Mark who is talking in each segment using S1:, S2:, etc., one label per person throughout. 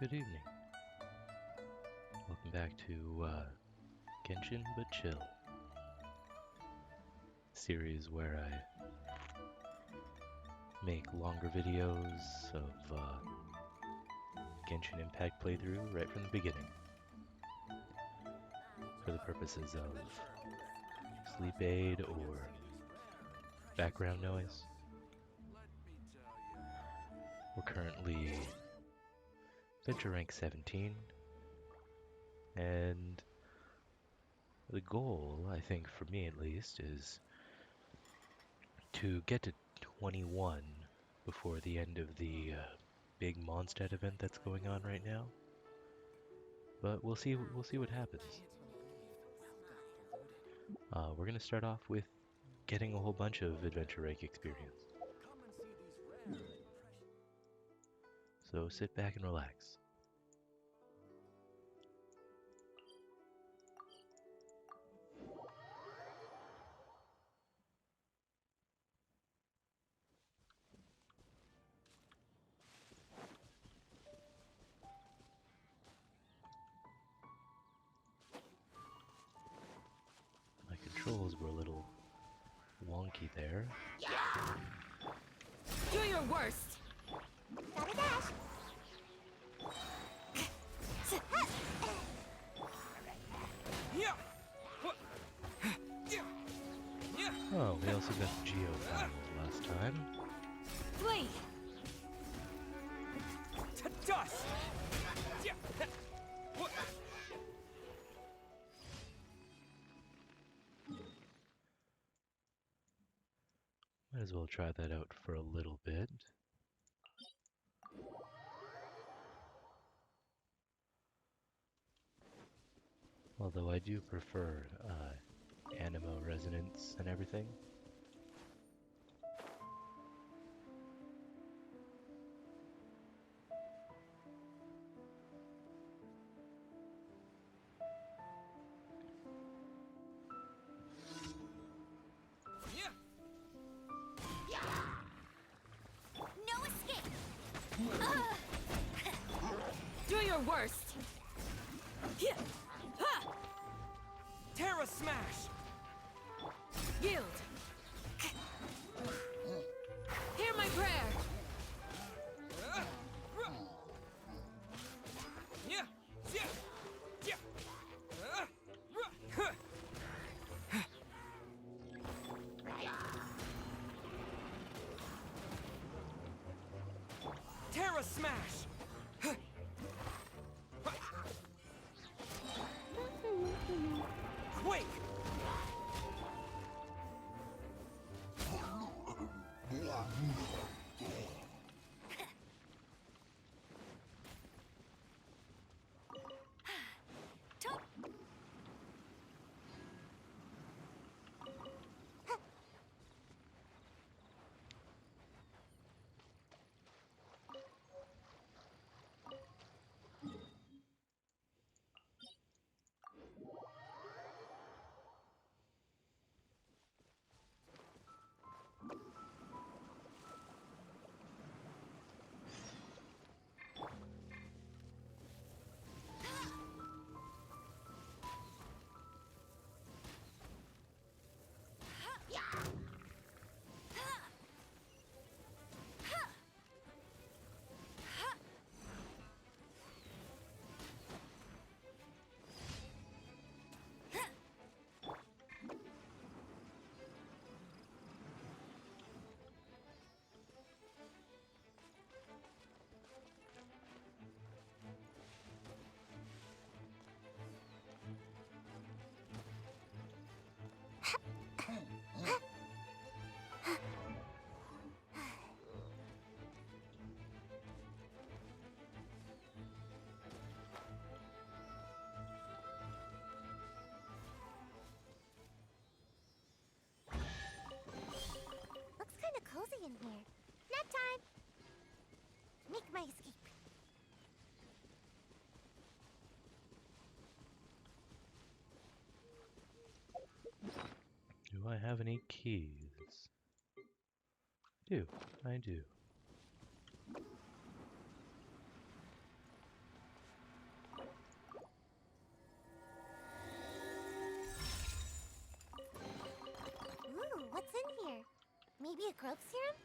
S1: Good evening. Welcome back to Genshin but Chill, series where I make longer videos of Genshin Impact playthrough right from the beginning for the purposes of sleep aid or background noise. We're currently Adventure Rank 17, and the goal, I think for me at least, is to get to 21 before the end of the big Mondstadt event that's going on right now. But we'll see what happens. We're gonna start off with getting a whole bunch of adventure rank experience. So sit back and relax. My controls were a little wonky there.
S2: Do your worst!
S3: Gotta dash!
S1: Oh, we also got the Geo final last time.
S2: Flee!
S4: To dust!
S1: Might as well try that out for a little bit. Although I do prefer animo resonance and everything.
S3: No escape!
S2: Do your worst!
S4: Terra smash!
S2: Yield! Hear my prayer!
S4: Terra smash! Quake!
S3: Top! Looks kinda cozy in here. Nap time! Make my escape.
S1: Do I have any keys? I do.
S3: Maybe a growth serum?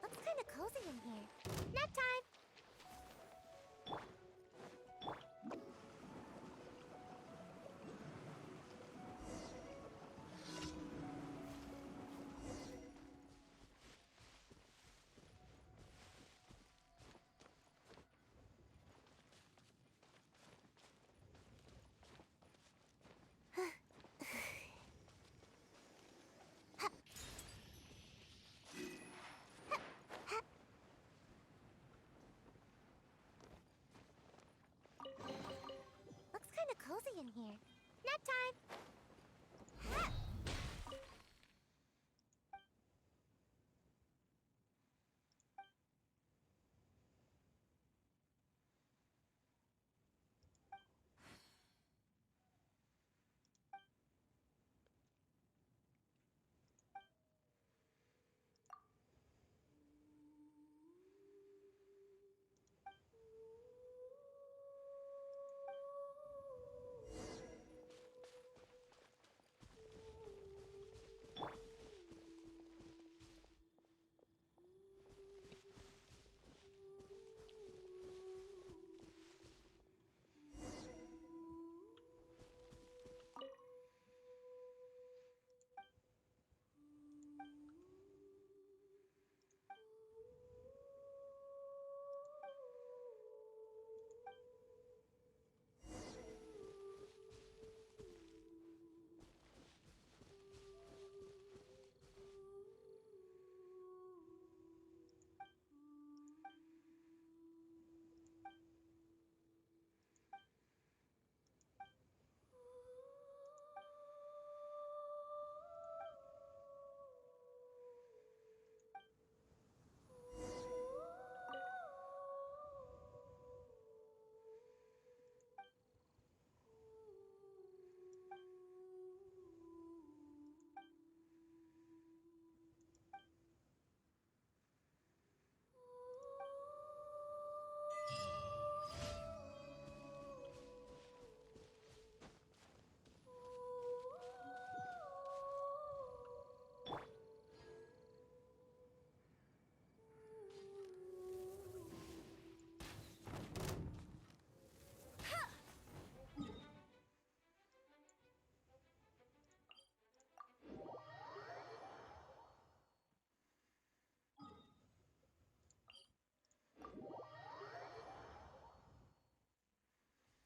S3: Looks kinda cozy in here. Nap time! Looks kinda cozy in here. Nap time!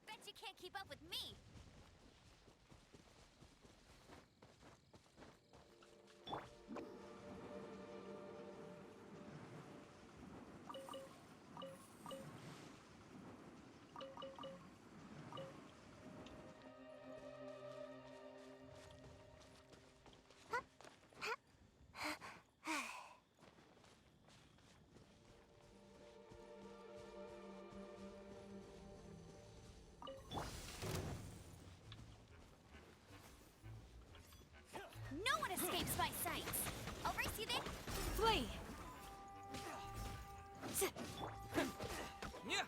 S3: Bet you can't keep up with me! No one escapes my sights! I'll race you then!
S2: Flee!
S4: Yeah.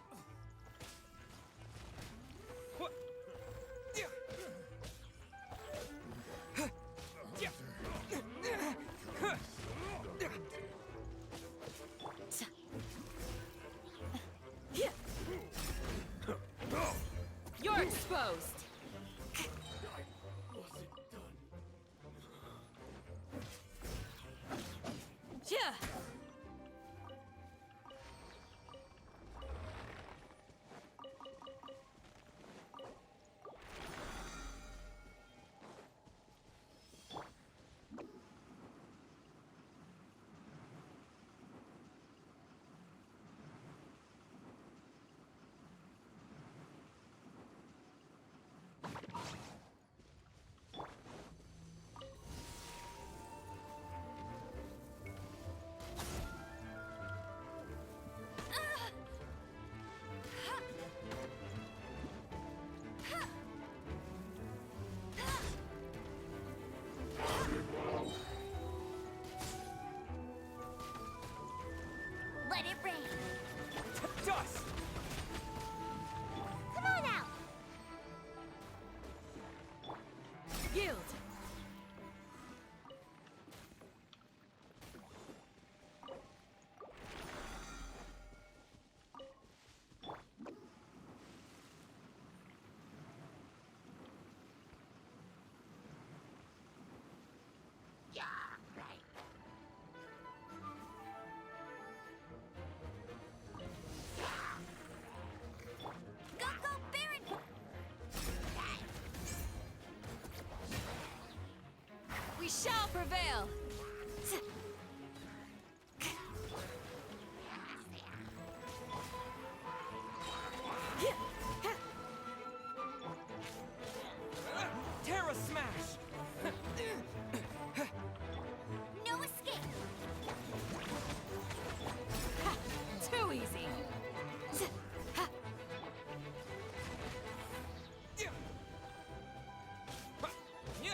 S4: What? Yeah. Yeah.
S2: You're exposed! Yeah!
S3: rain.
S4: Dust!
S3: Come on out.
S2: Yield.
S3: Go, go, Baron.
S2: We shall prevail.
S4: Terra Smash!
S3: No escape.
S2: Too easy.
S4: Yeah. Yeah.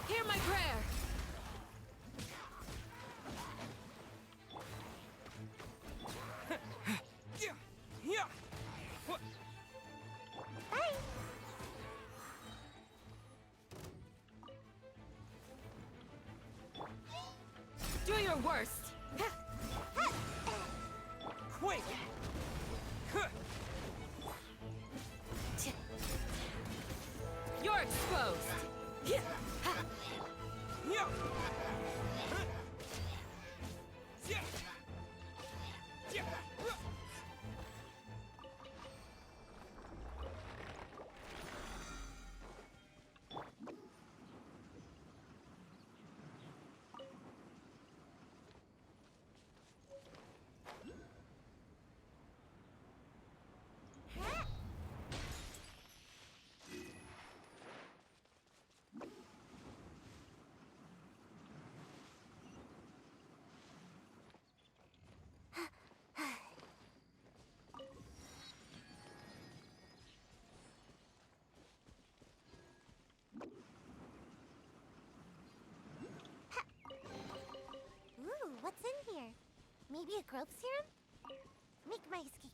S2: Hear my prayer.
S4: Yeah. Yeah. What?
S3: Bye.
S2: Do your worst.
S4: Quake! Huh.
S2: You're exposed.
S4: Yeah. Yeah. Yeah.
S3: Ooh, what's in here? Maybe a growth serum? Make my escape.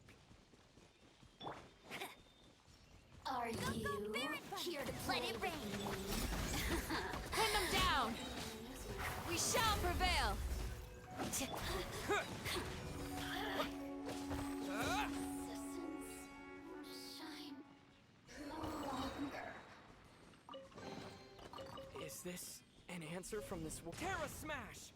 S5: Are
S3: Go,
S5: you
S3: go, Baron Bun.
S5: here to
S3: Let
S5: play
S3: it rain.
S2: Pin them down. We shall prevail.
S5: Shine no longer.
S4: Is this an answer from this Terra Smash!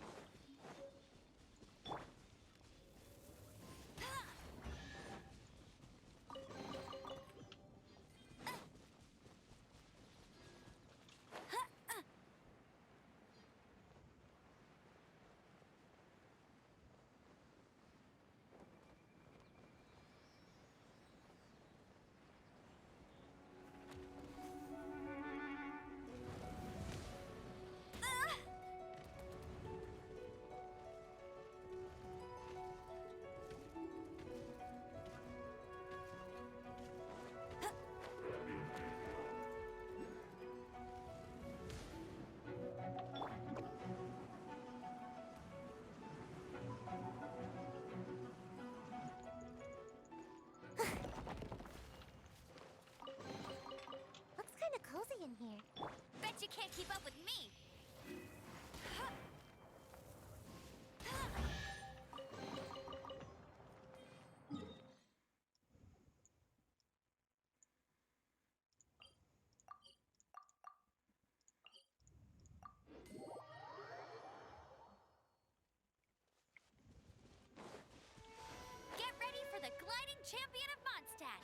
S3: in here.
S5: Bet you can't keep up with me. Get ready for the gliding champion of Mondstadt.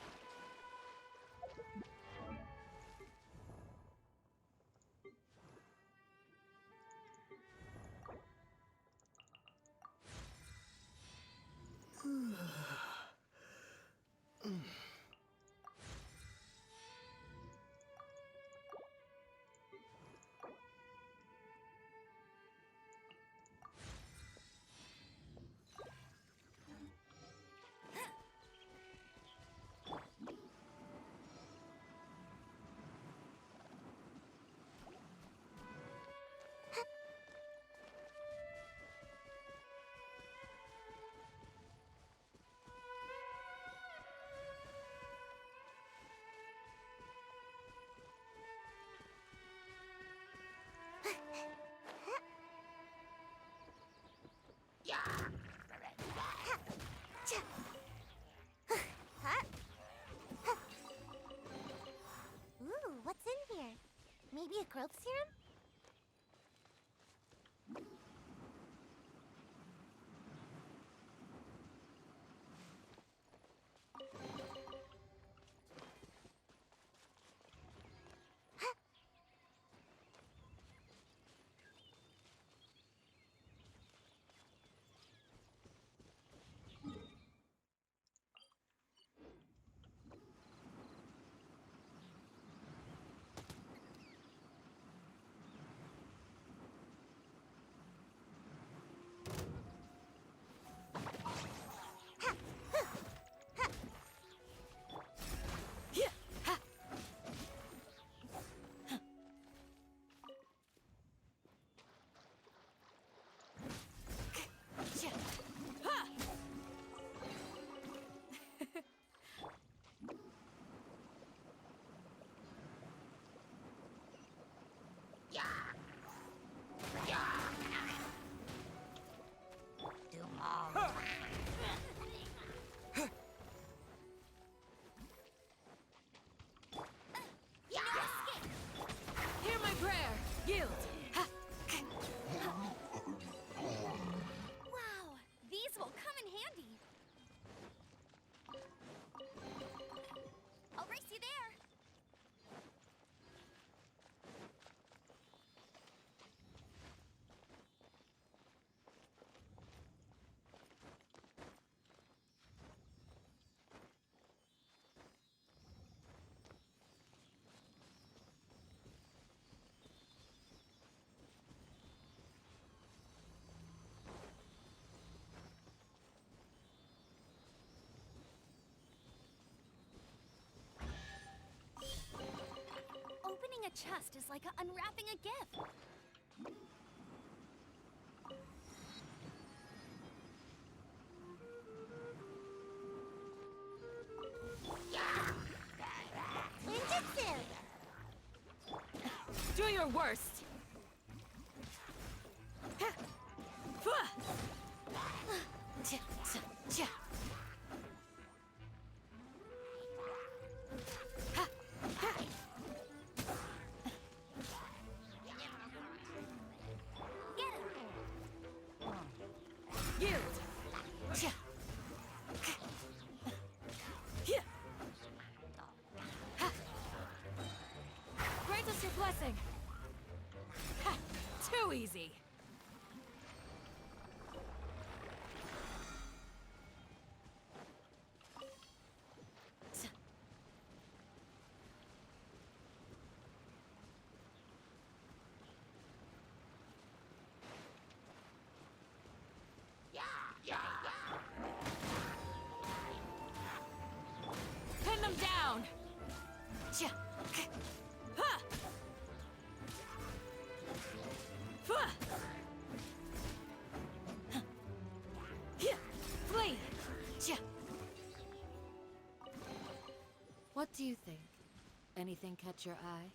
S3: Ooh, what's in here? Maybe a growth serum?
S2: Hear my prayer! Yield! Ha!
S5: Wow, these will come in handy. I'll race you there. Opening a chest is like unwrapping a gift.
S3: Ninjutsu!
S2: Do your worst! Ha! Fuh! Tch, tch, tch. Ha! Ha!
S5: Get him.
S2: Yield! Tch. Here! Ha! Grant us your blessing! Ha! Too easy! Tch. Pin them down! Tch. Ha! Fuh! Here! Flee! Tch. What do you think? Anything catch your eye?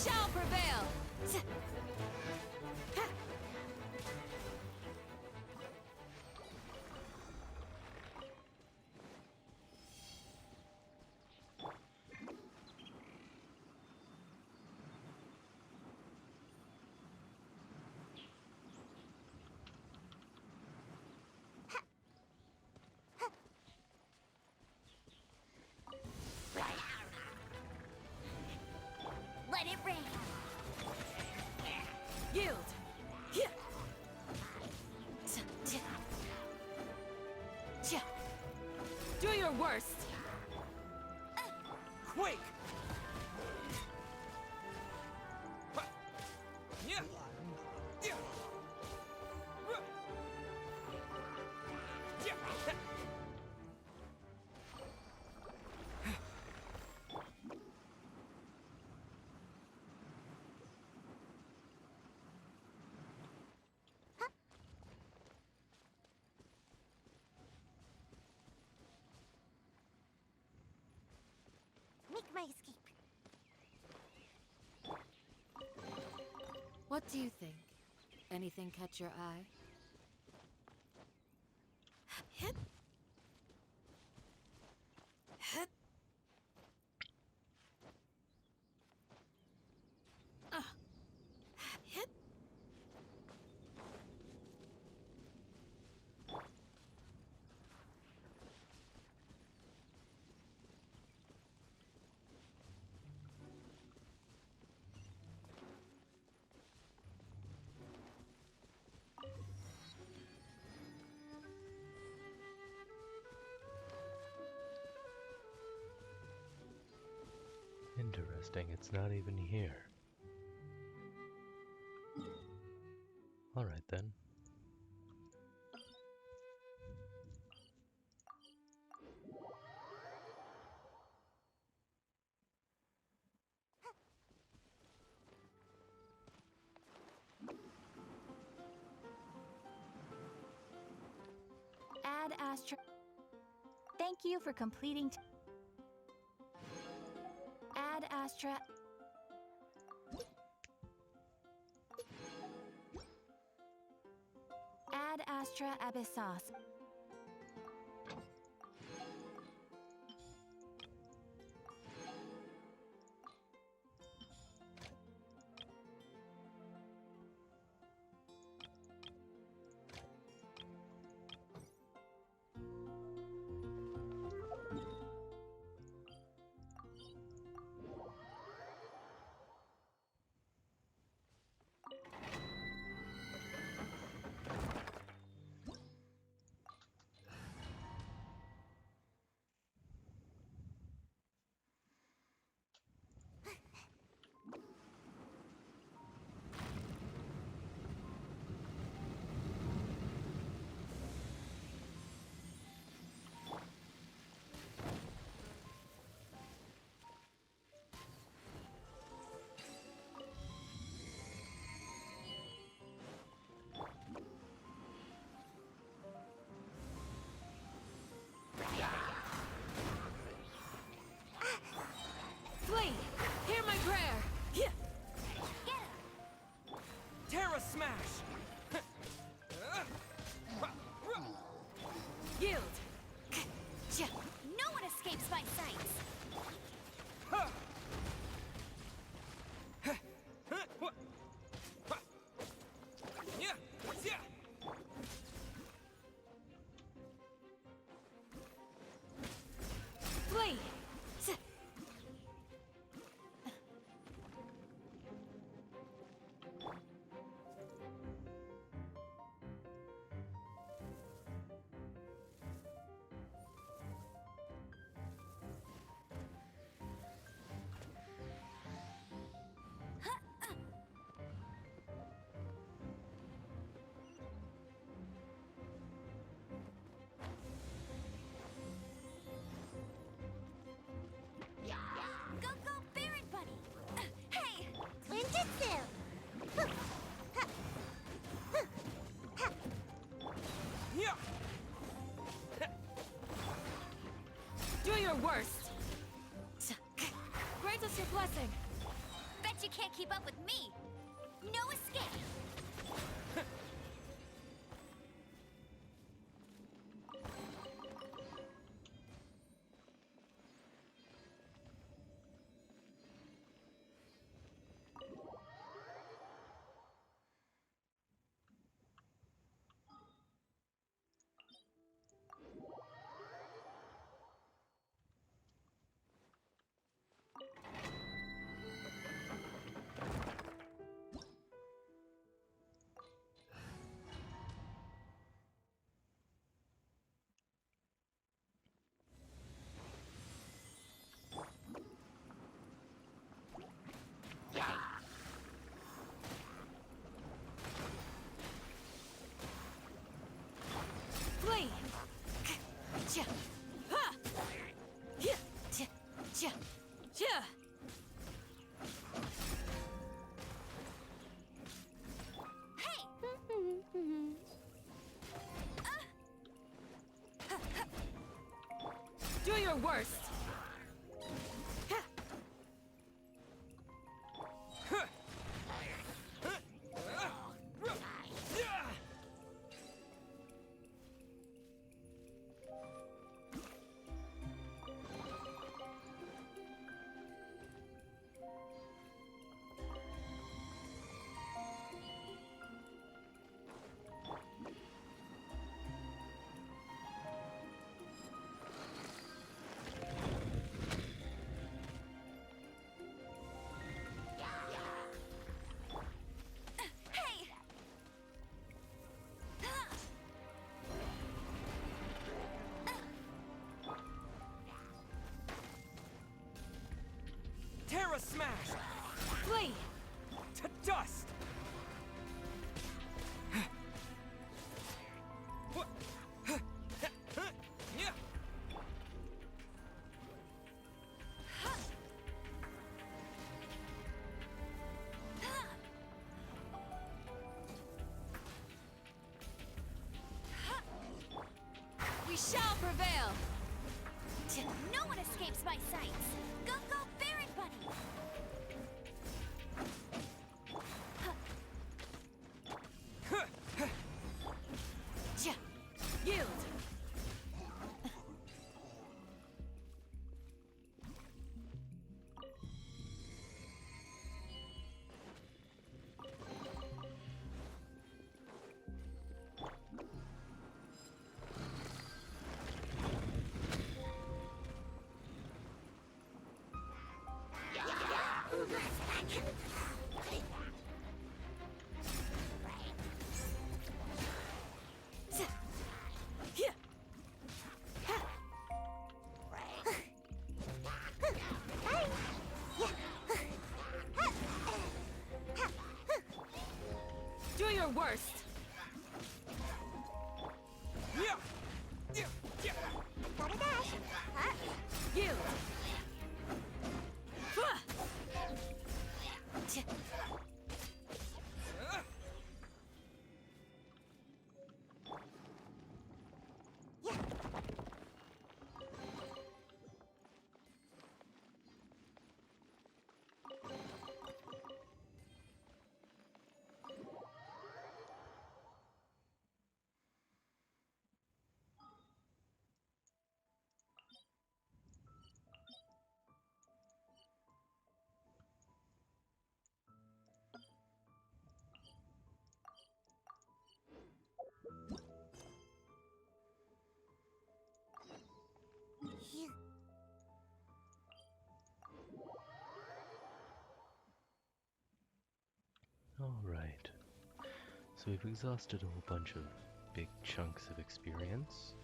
S2: shall prevail!
S5: Let it rain.
S2: Yield! Do your worst!
S4: Quake! Yeah. Yeah. Yeah.
S3: Make my escape.
S2: What do you think? Anything catch your eye? Hit. Hit. Hit.
S1: Interesting, it's not even here. Alright then.
S5: Add Astra. Thank you for completing. Add Astra. Add Astra Abyssos.
S2: Flee! Hear my prayer!
S4: Terra Smash!
S2: Yield!
S5: No one escapes my sights.
S4: Yeah. Yeah.
S2: Flee!
S5: Go, go, Baron Bunny! Hey!
S3: Ninjutsu!
S4: Yeah.
S2: Do your worst! Grant us your blessing!
S5: Bet you can't keep up with me. No escape.
S2: Flee! Cha! Ha! Yeah! Cha! Cha! Cha!
S5: Hey!
S2: Do your worst! Ha!
S5: Hey!
S4: Terra smash!
S2: Flee!
S4: To dust! Yeah.
S2: We shall prevail!
S5: No one escapes my sights. Go, go, Baron Bunny!
S2: Cha! Yield! Yeah! Do your worst!
S4: Yeah. Yeah. Yeah.
S3: Gotta dash. Huh?
S2: Yield! Ha! Cha!
S3: Yeah. Phew.
S1: Alright. So we've exhausted a whole bunch of big chunks of experience.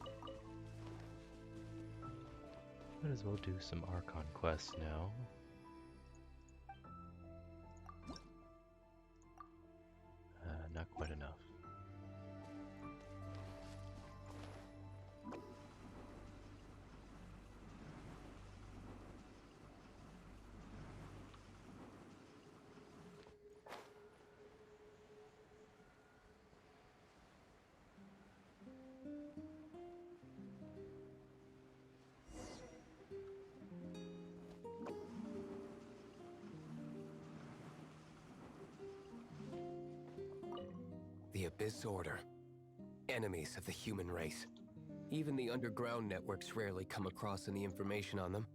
S1: Might as well do some Archon quests now. Not quite enough.
S6: Abyss Order. Enemies of the human race. Even the underground networks rarely come across any information on them.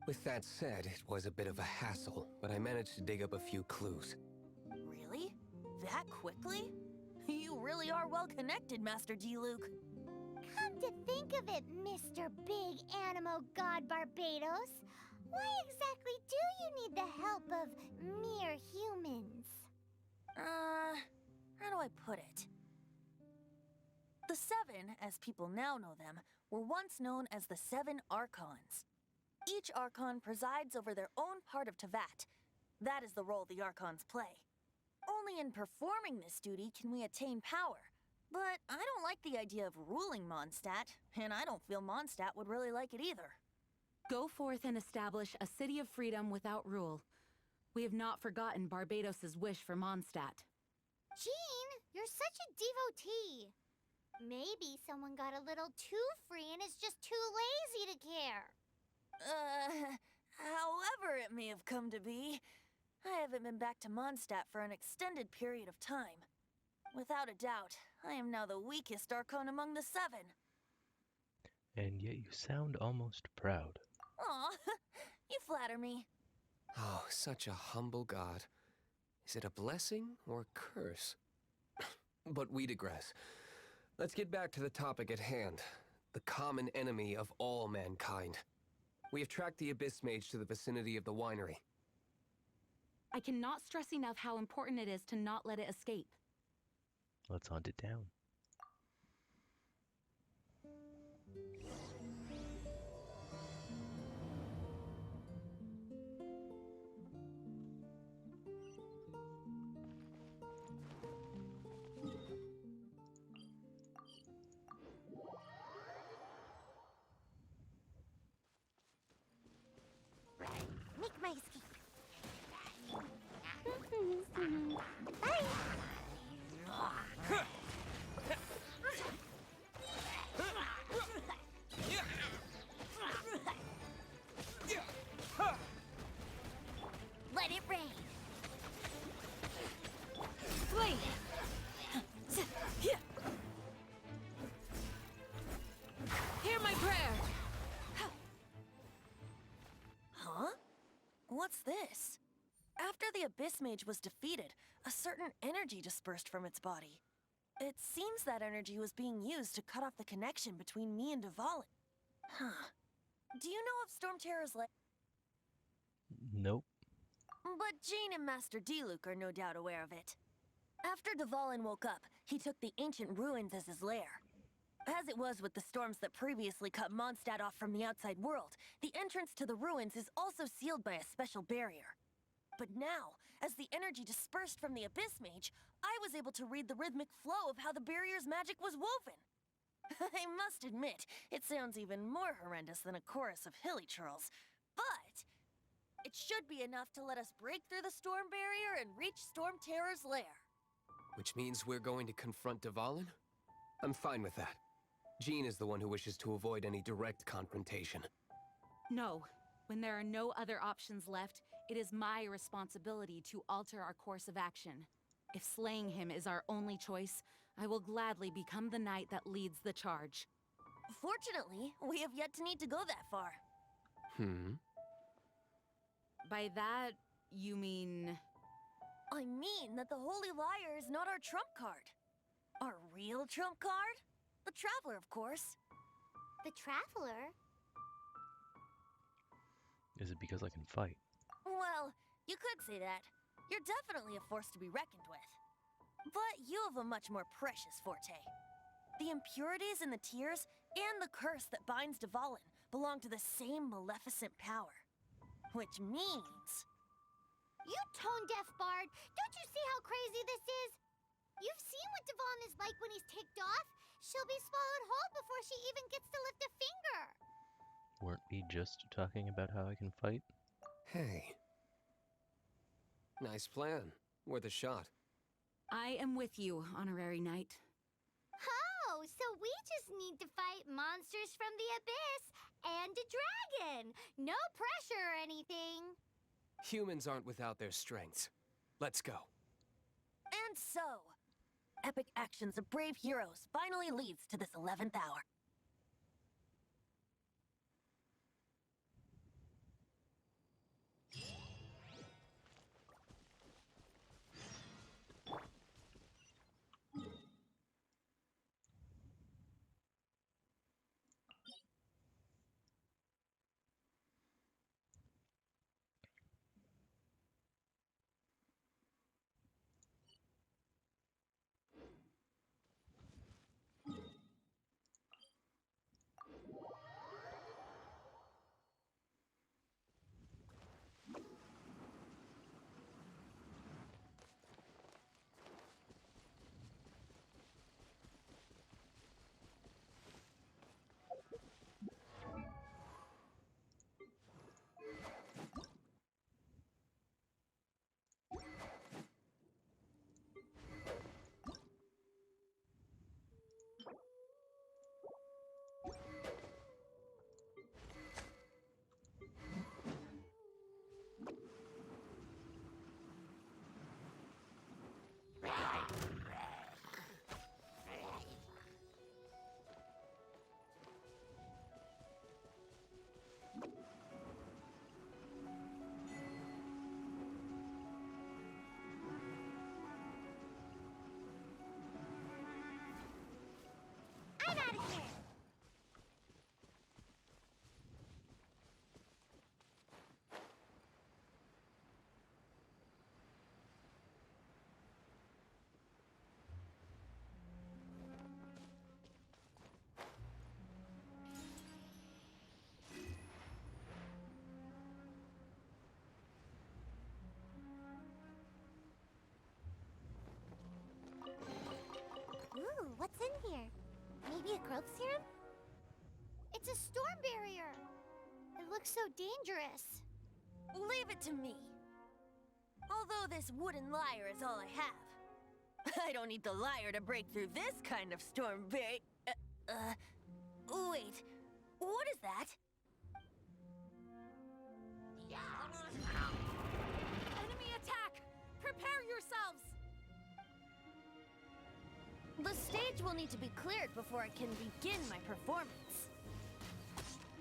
S6: With that said, it was a bit of a hassle, but I managed to dig up a few clues.
S5: Really? That quickly? You really are well connected, Master D. Luke.
S3: Come to think of it, Mr. Big Animo God Barbados, why exactly do you need the help of mere humans?
S5: How do I put it? The Seven, as people now know them, were once known as the Seven Archons. Each Archon presides over their own part of Teyvat. That is the role the Archons play. Only in performing this duty can we attain power. But I don't like the idea of ruling Mondstadt, and I don't feel Mondstadt would really like it either.
S2: Go forth and establish a city of freedom without rule. We have not forgotten Barbados's wish for Mondstadt.
S3: Jean, you're such a devotee. Maybe someone got a little too free and is just too lazy to care.
S5: However it may have come to be, I haven't been back to Mondstadt for an extended period of time. Without a doubt, I am now the weakest Archon among the Seven.
S1: And yet you sound almost proud.
S5: Aw, you flatter me.
S6: Oh, such a humble god. Is it a blessing or a curse? But we digress. Let's get back to the topic at hand. The common enemy of all mankind. We have tracked the Abyss Mage to the vicinity of the winery.
S2: I cannot stress enough how important it is to not let it escape.
S1: Let's hunt it down.
S3: Make my escape. Bye.
S5: Let it rain.
S2: Wait! Hear my prayer!
S5: Huh? What's this? After the Abyss Mage was defeated, a certain energy dispersed from its body. It seems that energy was being used to cut off the connection between me and Dvalin. Huh. Do you know of Storm Terror's
S1: Nope.
S5: But Jean and Master D. Luke are no doubt aware of it. After Dvalin woke up, he took the ancient ruins as his lair. As it was with the storms that previously cut Mondstadt off from the outside world, the entrance to the ruins is also sealed by a special barrier. But now, as the energy dispersed from the Abyss Mage, I was able to read the rhythmic flow of how the barrier's magic was woven. I must admit, it sounds even more horrendous than a chorus of hilly churls, but it should be enough to let us break through the storm barrier and reach Storm Terror's lair.
S6: Which means we're going to confront Dvalin? I'm fine with that. Jean is the one who wishes to avoid any direct confrontation.
S2: No. When there are no other options left, it is my responsibility to alter our course of action. If slaying him is our only choice, I will gladly become the knight that leads the charge.
S5: Fortunately, we have yet to need to go that far.
S2: By that, you mean...
S5: I mean that the Holy Liar is not our trump card. Our real trump card? The Traveler, of course.
S3: The Traveler?
S1: Is it because I can fight?
S5: Well, you could say that. You're definitely a force to be reckoned with. But you have a much more precious forte. The impurities in the tears and the curse that binds Dvalin belong to the same maleficent power. Which means...
S3: You tone-deaf bard! Don't you see how crazy this is? You've seen what Dvalin is like when he's ticked off. She'll be swallowed whole before she even gets to lift a finger.
S1: Weren't we just talking about how I can fight?
S6: Hey. Nice plan. Worth a shot.
S2: I am with you, honorary knight.
S3: Oh, so we just need to fight monsters from the abyss and a dragon. No pressure or anything.
S6: Humans aren't without their strengths. Let's go.
S5: And so, epic actions of brave heroes finally leads to this 11th hour.
S3: I'm out of here! Ooh, what's in here? Maybe a growth serum? It's a storm barrier! It looks so dangerous.
S5: Leave it to me. Although this wooden lyre is all I have, I don't need the lyre to break through this kind of storm wait. What is that?
S2: Enemy attack! Prepare yourselves!
S5: The stage will need to be cleared before I can begin my performance.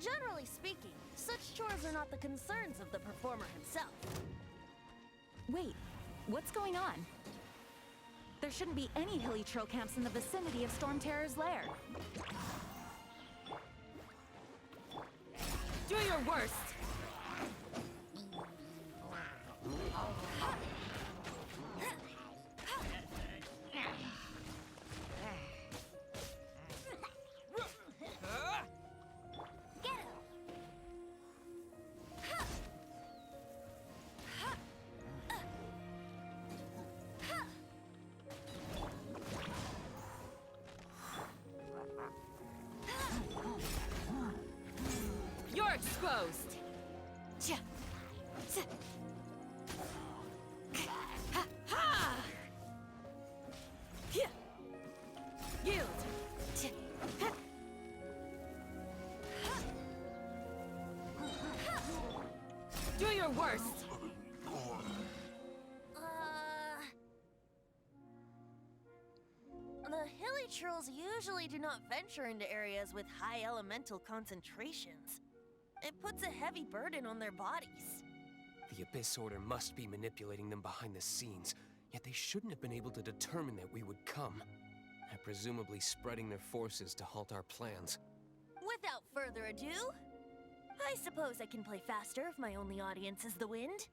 S5: Generally speaking, such chores are not the concerns of the performer himself.
S2: Wait, what's going on? There shouldn't be any hilly trail camps in the vicinity of Storm Terror's lair. Do your worst! You're exposed! Yield! Do your worst!
S5: The hilly trolls usually do not venture into areas with high elemental concentrations. It puts a heavy burden on their bodies.
S6: The Abyss Order must be manipulating them behind the scenes, yet they shouldn't have been able to determine that we would come. And presumably spreading their forces to halt our plans.
S5: Without further ado, I suppose I can play faster if my only audience is the wind.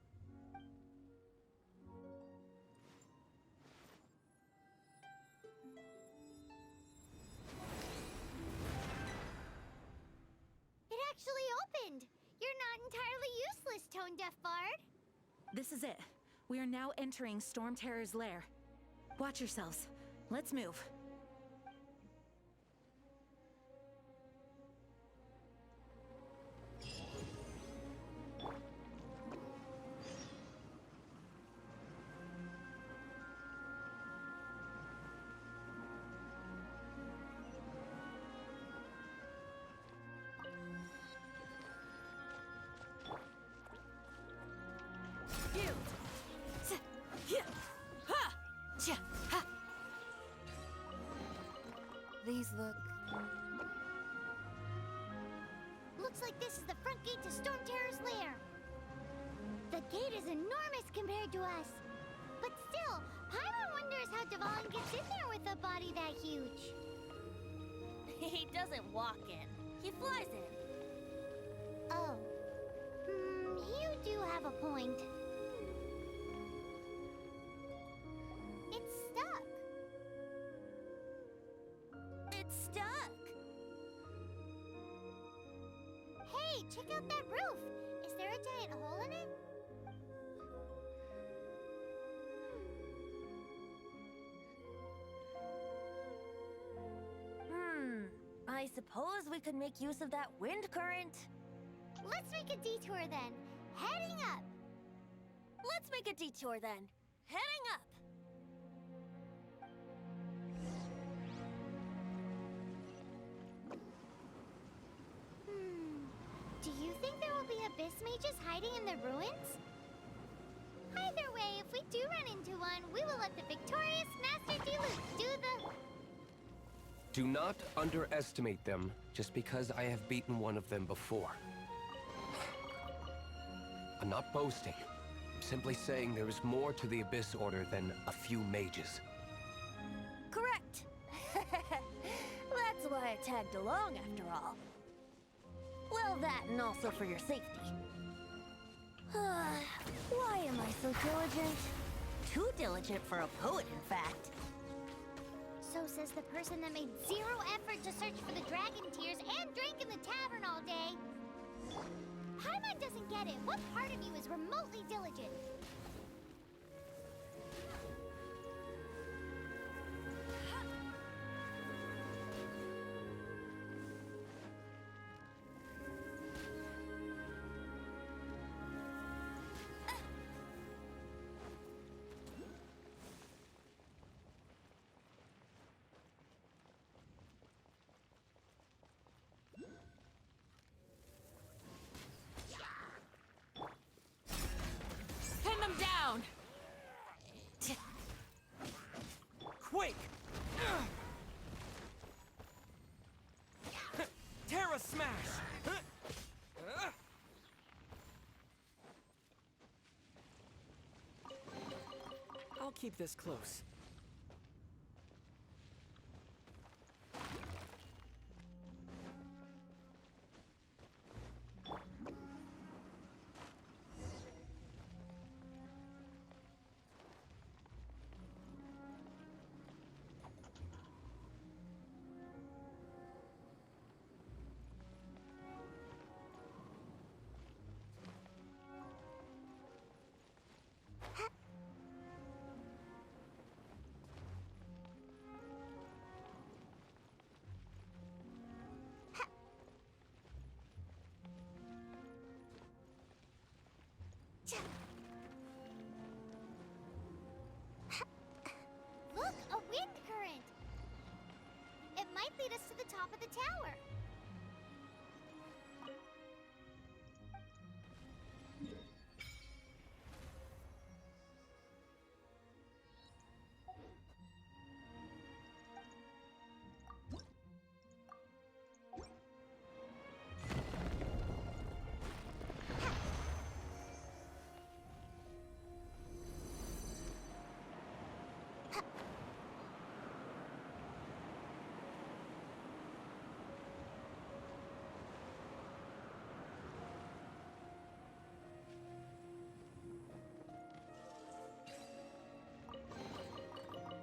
S3: It actually opened! You're not entirely useless, Tone Deaf Bard.
S2: This is it. We are now entering Storm Terror's lair. Watch yourselves. Let's move.
S3: These look... Looks like this is the front gate to Storm Terror's lair. The gate is enormous compared to us. But still, Paimon wonders how Dvalin gets in there with a body that huge.
S5: He doesn't walk in. He flies in.
S3: Oh. You do have a point. It's stuck.
S5: It's stuck.
S3: Hey, check out that roof. Is there a giant hole in it?
S5: I suppose we could make use of that wind current.
S3: Let's make a detour then. Heading up.
S5: Let's make a detour then. Heading up.
S3: Do you think there will be abyss mages hiding in the ruins? Either way, if we do run into one, we will let the victorious Master Diluc do the...
S6: Do not underestimate them just because I have beaten one of them before. I'm not boasting. I'm simply saying there is more to the Abyss Order than a few mages.
S5: Correct. That's why I tagged along after all. Well, that and also for your safety. Why am I so diligent? Too diligent for a poet, in fact.
S3: So says the person that made zero effort to search for the dragon tears and drank in the tavern all day. Paimon doesn't get it. What part of you is remotely diligent?
S2: Pin them down!
S4: Quake! Terra Smash! I'll keep this close.
S3: Look, a wind current! It might lead us to the top of the tower.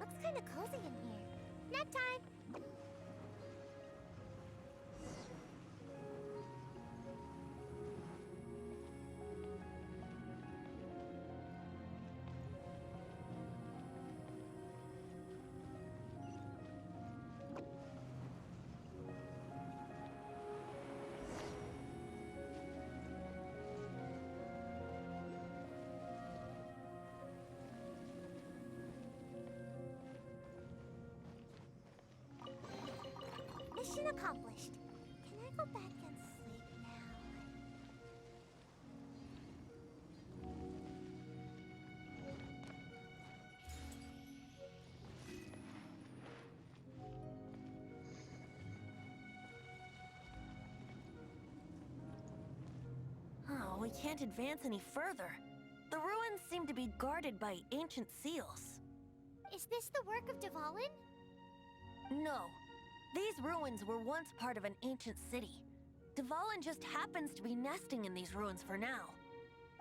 S3: Looks kind of cozy in here. Nap time! Mission accomplished. Can I go back and sleep now?
S5: we can't advance any further. The ruins seem to be guarded by ancient seals.
S3: Is this the work of Dvalin?
S5: No. These ruins were once part of an ancient city. Dvalin just happens to be nesting in these ruins for now.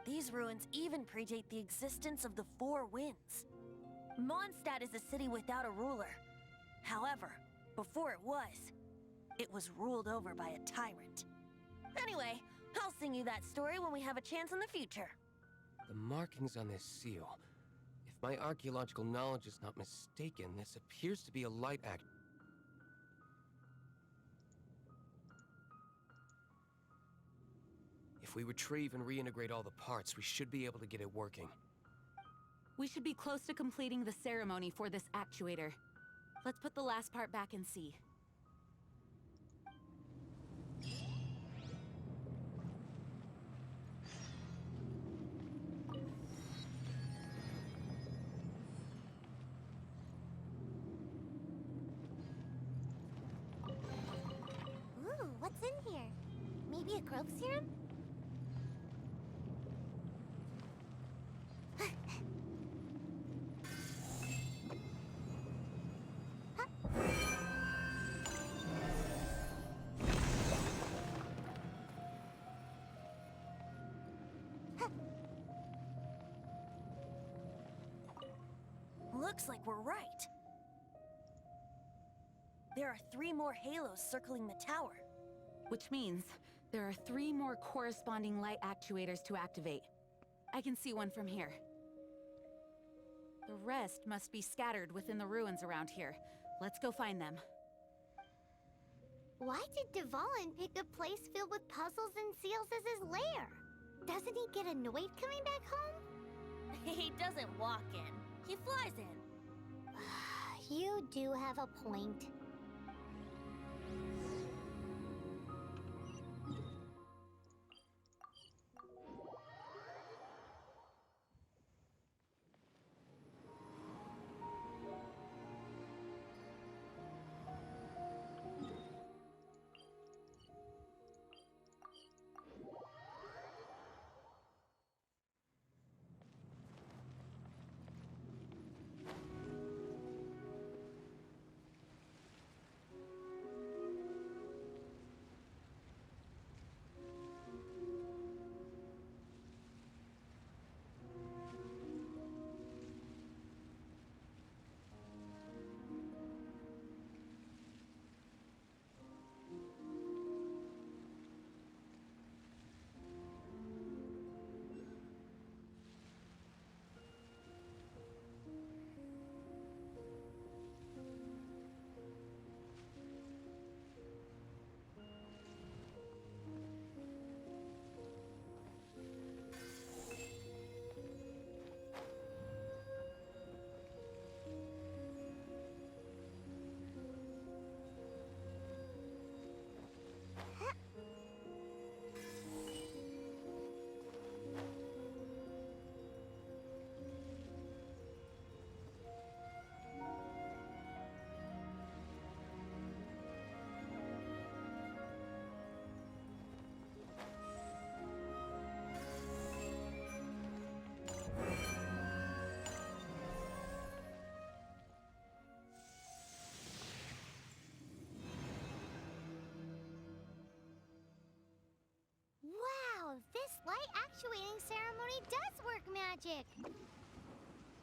S5: These ruins even predate the existence of the Four Winds. Mondstadt is a city without a ruler. However, before it was ruled over by a tyrant. Anyway, I'll sing you that story when we have a chance in the future.
S6: The markings on this seal. If my archaeological knowledge is not mistaken, this appears to be a light act. If we retrieve and reintegrate all the parts, we should be able to get it working.
S2: We should be close to completing the ceremony for this actuator. Let's put the last part back and see.
S3: Ooh, what's in here? Maybe a growth serum?
S5: Looks like we're right. There are 3 more halos circling the tower.
S2: Which means there are 3 more corresponding light actuators to activate. I can see one from here. The rest must be scattered within the ruins around here. Let's go find them.
S3: Why did Dvalin pick a place filled with puzzles and seals as his lair? Doesn't he get annoyed coming back home?
S5: He doesn't walk in. He flies in.
S3: You do have a point. This light actuating ceremony does work magic!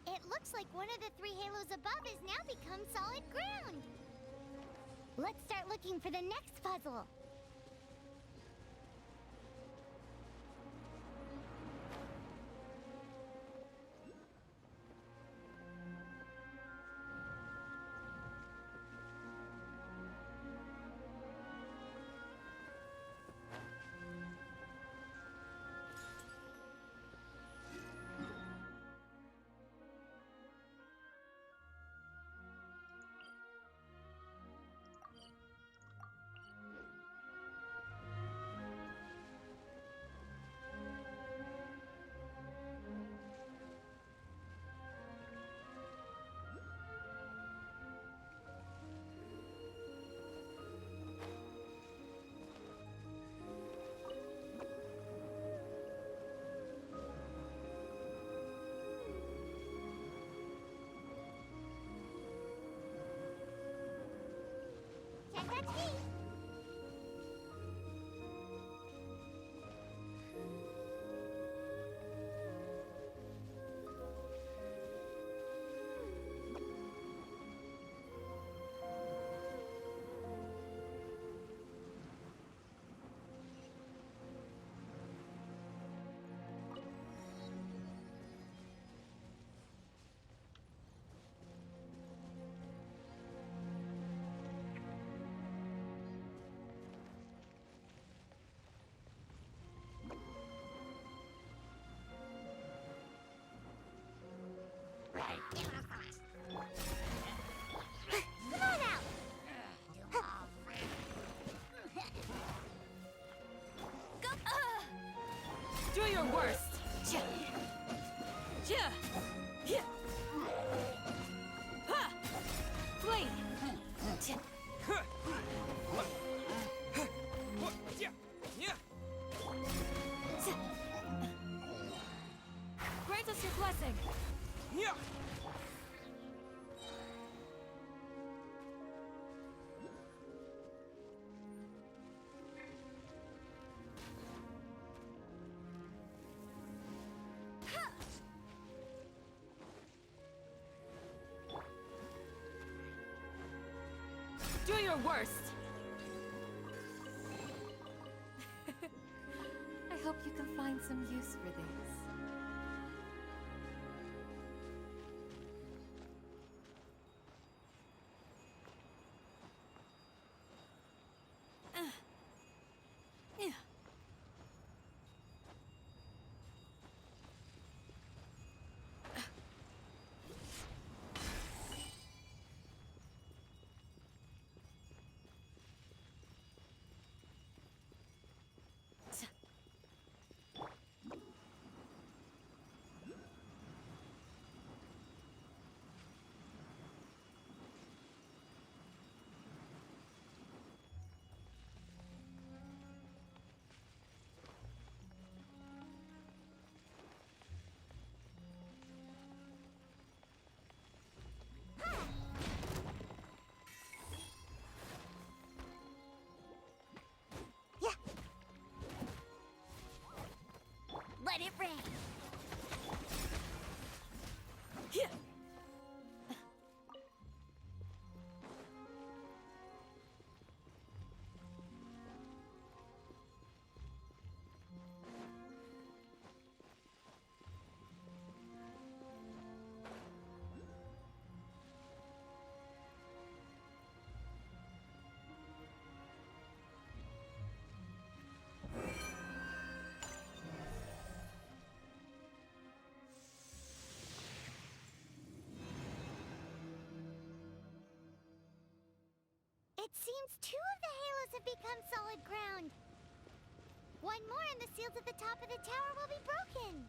S3: It looks like one of the 3 halos above has now become solid ground! Let's start looking for the next puzzle! That's me. Come on out!
S5: Go!
S2: Do your worst!
S5: Cha! Cha! Yeah!
S2: Ha! Flee!
S5: Cha! Cha!
S2: Grant us your blessing!
S4: Yeah.
S2: Do your worst! I hope you can find some use for these.
S5: Yeah.
S3: Let it rain.
S5: Yeah.
S3: It seems 2 of the halos have become solid ground. One more and the seals at the top of the tower will be broken.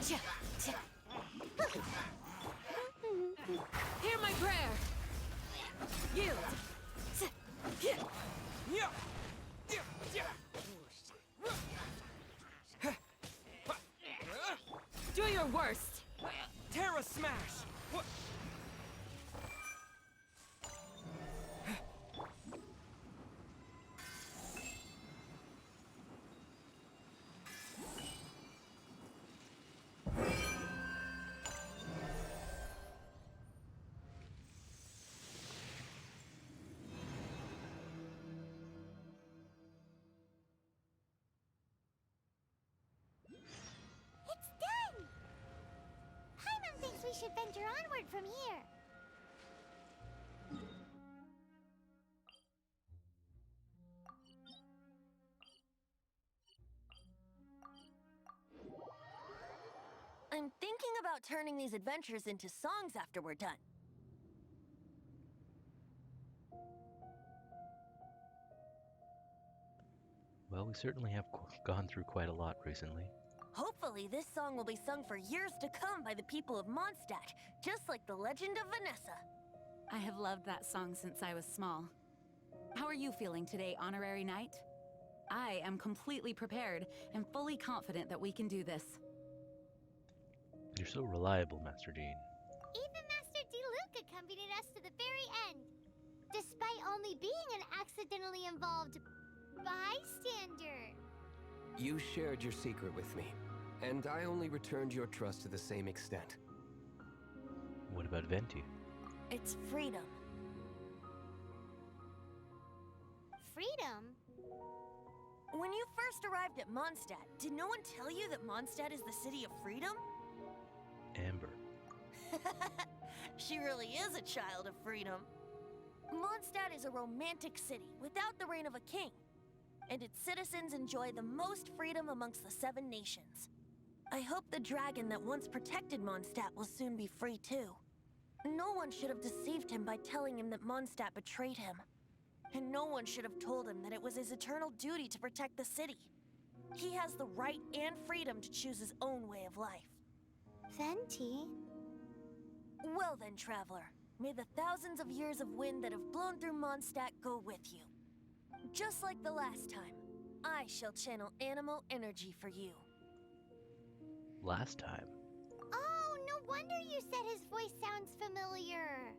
S5: Hear my prayer! Yield! Do your worst!
S4: Terra Smash! What?
S3: It's done! Paimon thinks we should venture onward from here.
S5: I'm thinking about turning these adventures into songs after we're done.
S1: Well, we certainly have gone through quite a lot recently.
S5: Hopefully, this song will be sung for years to come by the people of Mondstadt, just like the legend of Vanessa.
S2: I have loved that song since I was small. How are you feeling today, Honorary Knight? I am completely prepared and fully confident that we can do this.
S1: You're so reliable, Master Jean.
S3: Even Master Diluc accompanied us to the very end, despite only being an accidentally involved bystander.
S6: You shared your secret with me, and I only returned your trust to the same extent.
S1: What about Venti?
S5: It's freedom.
S3: Freedom?
S5: When you first arrived at Mondstadt, did no one tell you that Mondstadt is the city of freedom?
S1: Amber.
S5: She really is a child of freedom. Mondstadt is a romantic city without the reign of a king, and its citizens enjoy the most freedom amongst the 7 nations. I hope the dragon that once protected Mondstadt will soon be free too. No one should have deceived him by telling him that Mondstadt betrayed him. And no one should have told him that it was his eternal duty to protect the city. He has the right and freedom to choose his own way of life.
S3: Venti?
S5: Well then, traveler, may the thousands of years of wind that have blown through Mondstadt go with you. Just like the last time, I shall channel animal energy for you.
S1: Last time.
S3: Oh, no wonder you said his voice sounds familiar.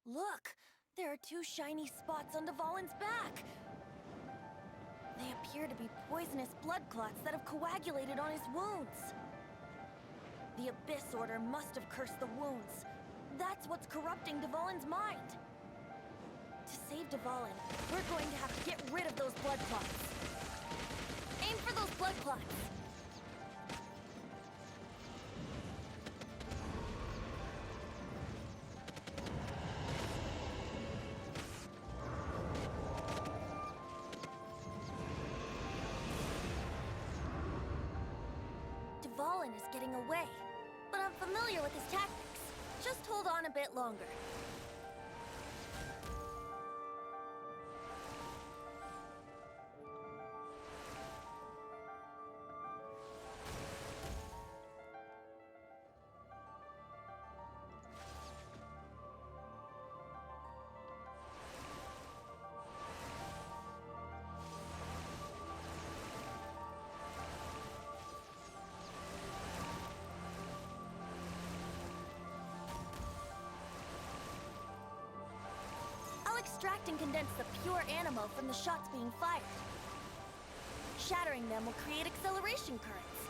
S5: Look! There are 2 shiny spots on Dvalin's back! They appear to be poisonous blood clots that have coagulated on his wounds. The Abyss Order must have cursed the wounds. That's what's corrupting Dvalin's mind. To save Dvalin, we're going to have to get rid of those blood clots. Aim for those blood clots! Dvalin is getting away, but I'm familiar with his tactics. Just hold on a bit longer. I'll extract and condense the pure animo from the shots being fired. Shattering them will create acceleration currents.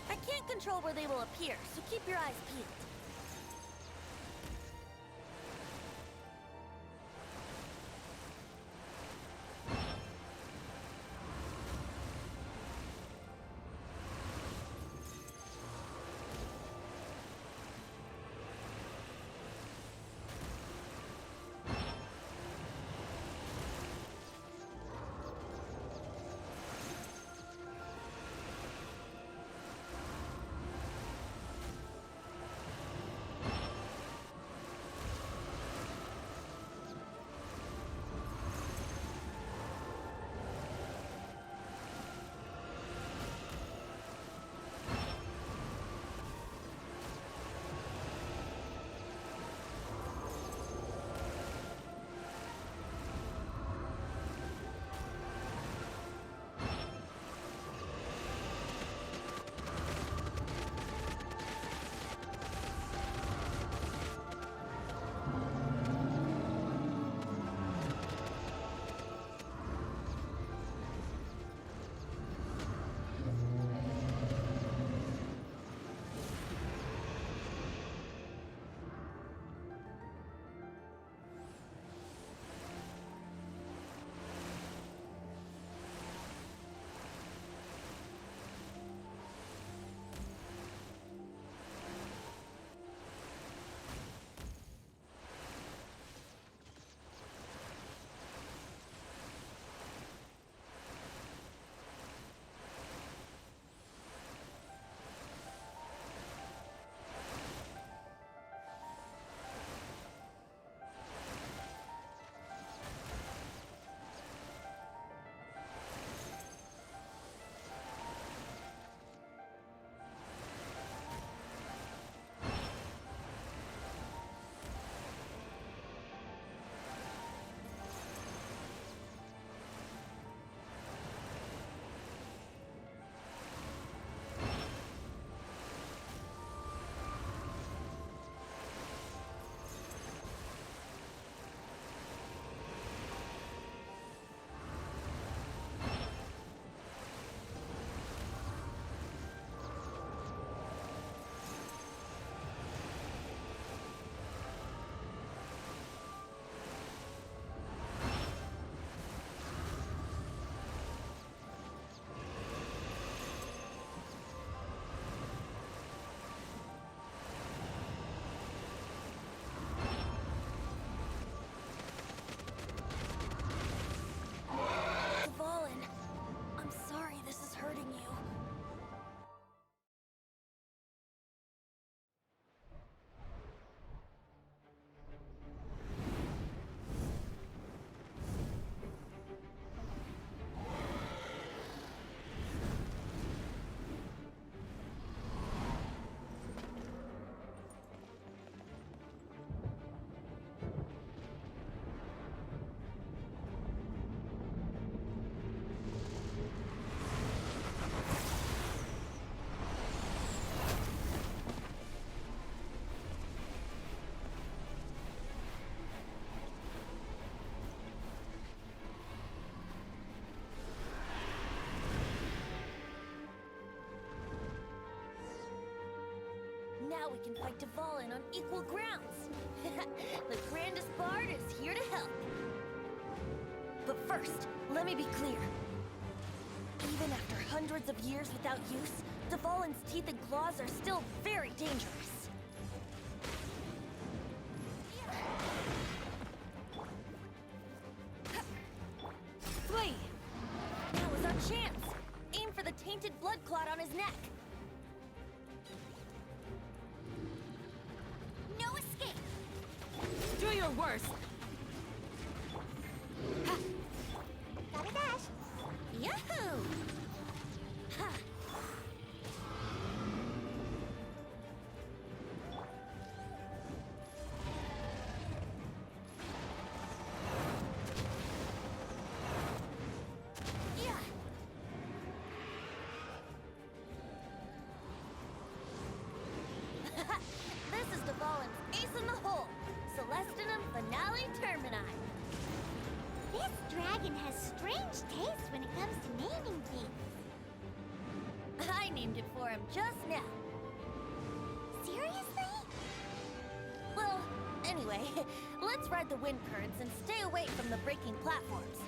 S5: I can't control where they will appear, so keep your eyes peeled. Now we can fight Dvalin on equal grounds. The grandest bard is here to help. But first, let me be clear. Even after hundreds of years without use, Dvalin's teeth and claws are still very dangerous. Flee! Now is our chance! Aim for the tainted blood clot on his neck.
S2: worse.
S3: Gotta dash.
S5: Yahoo! Ha! Yeah. This is Dvalin's ace in the hole. Celestinum Finale Termini.
S3: This dragon has strange taste when it comes to naming things.
S5: I named it for him just now.
S3: Seriously?
S5: Well, anyway, let's ride the wind currents and stay away from the breaking platforms.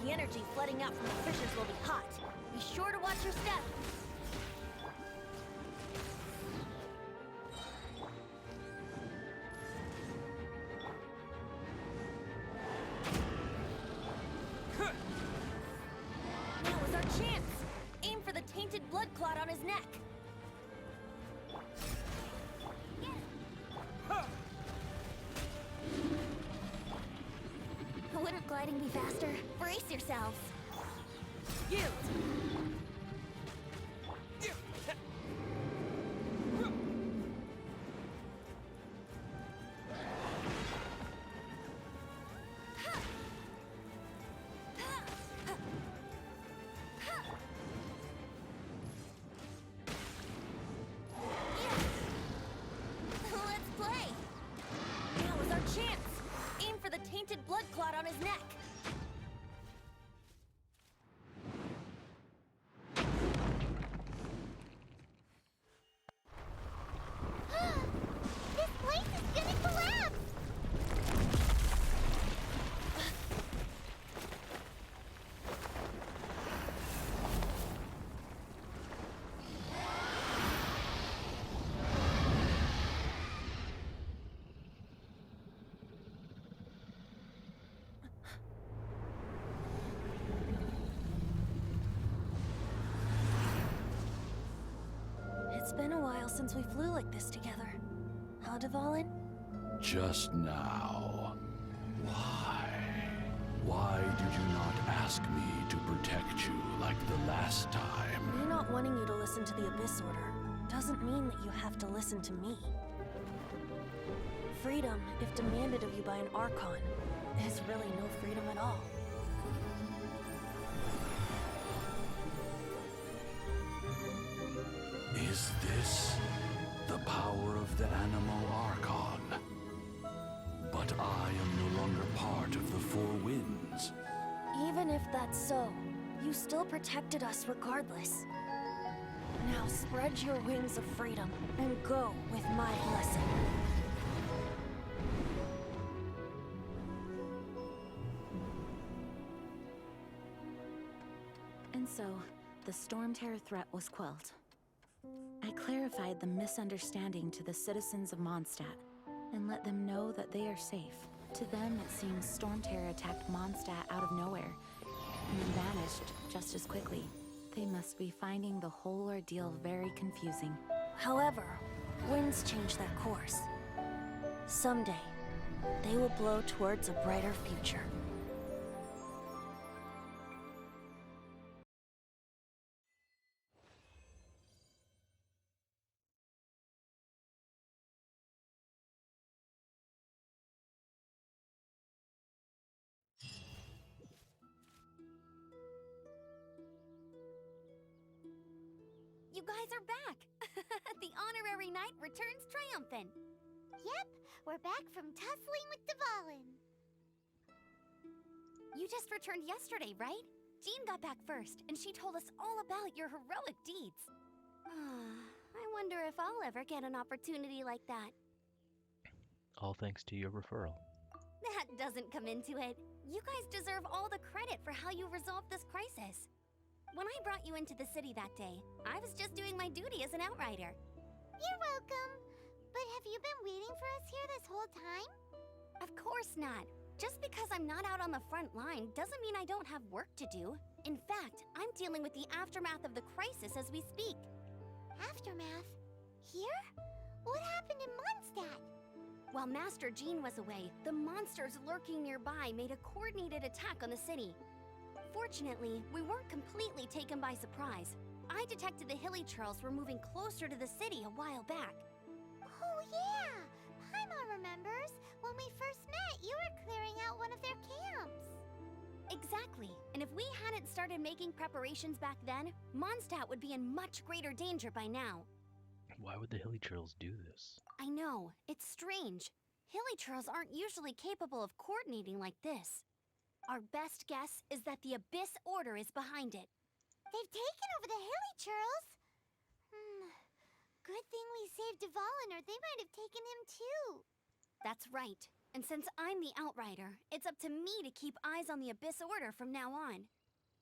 S5: The energy flooding out from the fissures will be hot. Be sure to watch your step. Now is our chance. Aim for the tainted blood clot on his neck. Wouldn't gliding be faster? Brace yourselves.
S2: You!
S5: Let's play. Now is our chance. Aim for the tainted blood clot on his neck.
S3: This place is gonna collapse!
S5: It's been a while since we flew like this together. Huh, Dvalin?
S7: Just now. Why? Why did you not ask me to protect you like the last time?
S5: Me not wanting you to listen to the Abyss Order doesn't mean that you have to listen to me. Freedom, if demanded of you by an Archon, is really no freedom at all.
S7: Is this the power of the Animo Archon? But I am no longer part of the Four Winds.
S5: Even if that's so, you still protected us regardless. Now spread your wings of freedom and go with my blessing.
S2: And so, the Storm Terror threat was quelled. I clarified the misunderstanding to the citizens of Mondstadt and let them know that they are safe. To them, it seems Storm Terror attacked Mondstadt out of nowhere and then vanished just as quickly. They must be finding the whole ordeal very confusing.
S5: However, winds change their course. Someday, they will blow towards a brighter future.
S3: You guys are back! The honorary knight returns triumphant. Yep, we're back from tussling with Dvalin. You just returned yesterday, right? Jean got back first, and she told us all about your heroic deeds. I wonder if I'll ever get an opportunity like that.
S1: All thanks to your referral.
S3: That doesn't come into it. You guys deserve all the credit for how you resolved this crisis. When I brought you into the city that day, I was just doing my duty as an outrider. You're welcome. But have you been waiting for us here this whole time? Of course not. Just because I'm not out on the front line doesn't mean I don't have work to do. In fact, I'm dealing with the aftermath of the crisis as we speak. Aftermath? Here? What happened in Mondstadt? While Master Jean was away, the monsters lurking nearby made a coordinated attack on the city. Fortunately, we weren't completely taken by surprise. I detected the Hilly Churls were moving closer to the city a while back.
S8: Oh yeah! Paimon remembers. When we first met, you were clearing out one of their camps.
S3: Exactly. And if we hadn't started making preparations back then, Mondstadt would be in much greater danger by now.
S1: Why would the Hilly Churls do this?
S3: I know. It's strange. Hilly Churls aren't usually capable of coordinating like this. Our best guess is that the Abyss Order is behind it.
S8: They've taken over the Hilly Churls. Good thing we saved Dvalin, or they might have taken him too.
S3: That's right. And since I'm the Outrider, it's up to me to keep eyes on the Abyss Order from now on.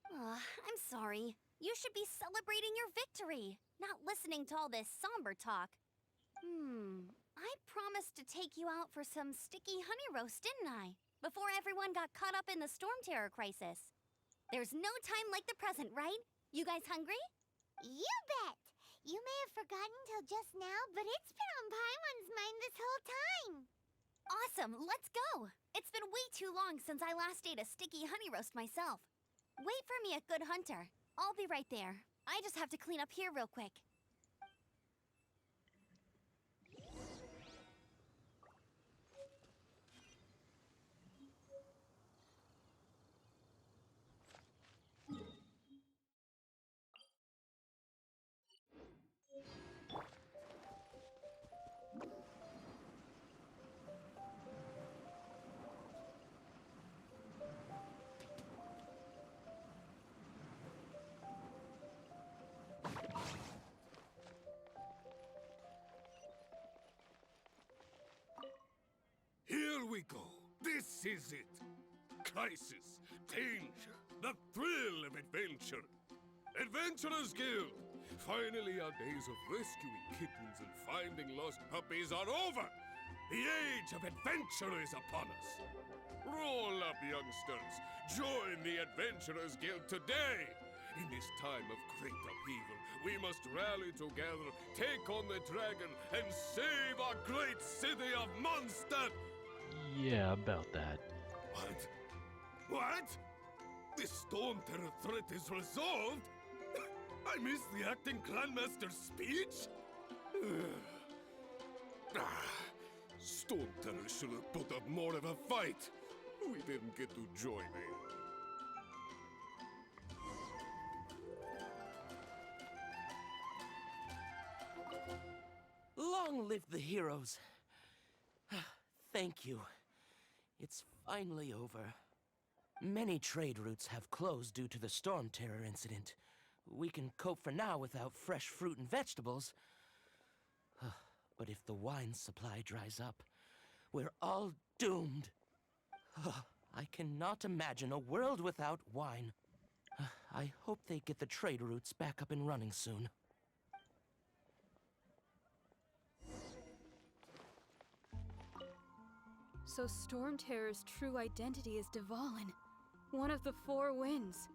S3: I'm sorry. You should be celebrating your victory, not listening to all this somber talk. I promised to take you out for some sticky honey roast, didn't I? Before everyone got caught up in the Storm Terror crisis. There's no time like the present, right? You guys hungry?
S8: You bet! You may have forgotten till just now, but it's been on Paimon's mind this whole time.
S3: Awesome, let's go! It's been way too long since I last ate a sticky honey roast myself. Wait for me at Good Hunter. I'll be right there. I just have to clean up here real quick.
S9: Here we go. This is it. Crisis, danger, the thrill of adventure. Adventurers Guild. Finally, our days of rescuing kittens and finding lost puppies are over. The age of adventure is upon us. Roll up, youngsters. Join the Adventurers Guild today. In this time of great upheaval, we must rally together, take on the dragon, and save our great city of Mondstadt.
S1: Yeah, about that.
S9: What? What? The Storm Terror threat is resolved? I missed the acting Clanmaster's speech? Storm Terror should have put up more of a fight. We didn't get to join in.
S10: Long live the heroes. Thank you. It's finally over. Many trade routes have closed due to the Storm Terror incident. We can cope for now without fresh fruit and vegetables. But if the wine supply dries up, we're all doomed. I cannot imagine a world without wine. I hope they get the trade routes back up and running soon.
S11: So Storm Terror's true identity is Dvalin, one of the Four Winds.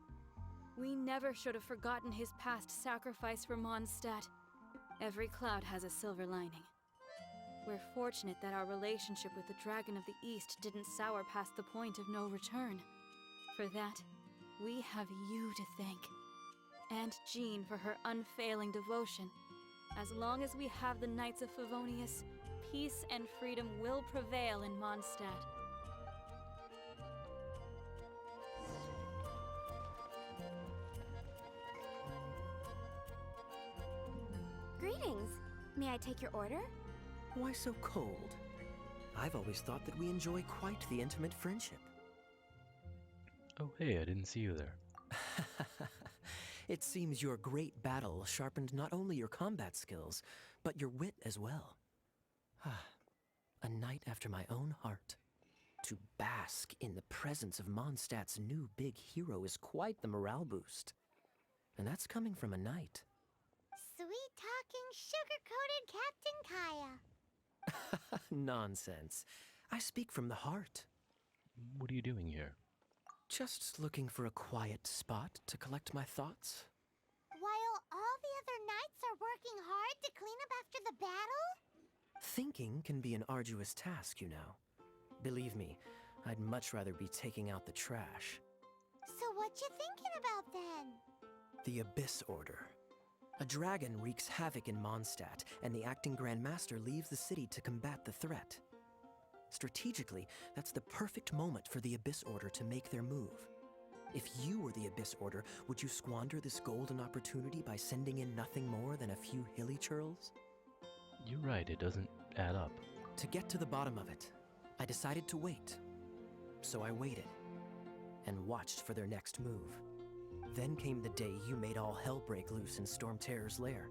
S11: We never should have forgotten his past sacrifice for Mondstadt. Every cloud has a silver lining. We're fortunate that our relationship with the Dragon of the East didn't sour past the point of no return. For that, we have you to thank. And Jean for her unfailing devotion. As long as we have the Knights of Favonius, peace and freedom will prevail in Mondstadt.
S3: Greetings. May I take your order?
S12: Why so cold? I've always thought that we enjoy quite the intimate friendship.
S1: Oh, hey, I didn't see you there.
S12: It seems your great battle sharpened not only your combat skills, but your wit as well. A knight after my own heart. To bask in the presence of Mondstadt's new big hero is quite the morale boost. And that's coming from a knight.
S8: Sweet-talking, sugar-coated Captain Kaya.
S12: Nonsense. I speak from the heart.
S1: What are you doing here?
S12: Just looking for a quiet spot to collect my thoughts.
S8: While all the other knights are working hard to clean up after the battle?
S12: Thinking can be an arduous task, you know. Believe me, I'd much rather be taking out the trash.
S8: So what you thinking about then?
S12: The Abyss Order. A dragon wreaks havoc in Mondstadt, and the acting Grand Master leaves the city to combat the threat. Strategically, that's the perfect moment for the Abyss Order to make their move. If you were the Abyss Order, would you squander this golden opportunity by sending in nothing more than a few hilly churls?
S1: You're right, it doesn't add up.
S12: To get to the bottom of it, I decided to wait. So I waited, and watched for their next move. Then came the day you made all hell break loose in Storm Terror's lair.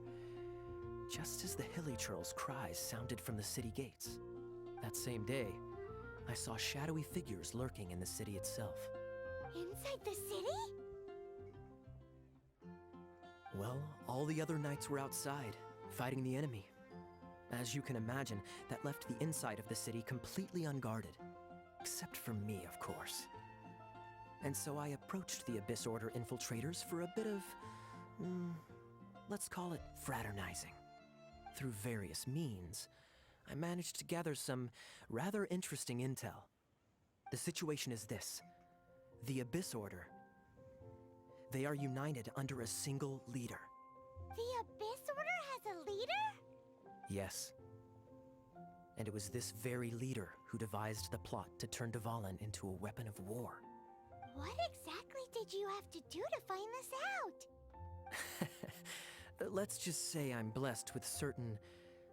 S12: Just as the hilly churls' cries sounded from the city gates. That same day, I saw shadowy figures lurking in the city itself.
S8: Inside the city?
S12: Well, all the other knights were outside, fighting the enemy. As you can imagine, that left the inside of the city completely unguarded. Except for me, of course. And so I approached the Abyss Order infiltrators for a bit of, let's call it fraternizing. Through various means, I managed to gather some rather interesting intel. The situation is this. The Abyss Order. They are united under a single leader.
S8: The Abyss Order has a leader?
S12: Yes. And it was this very leader who devised the plot to turn Dvalin into a weapon of war.
S8: What exactly did you have to do to find this out?
S12: Let's just say I'm blessed with certain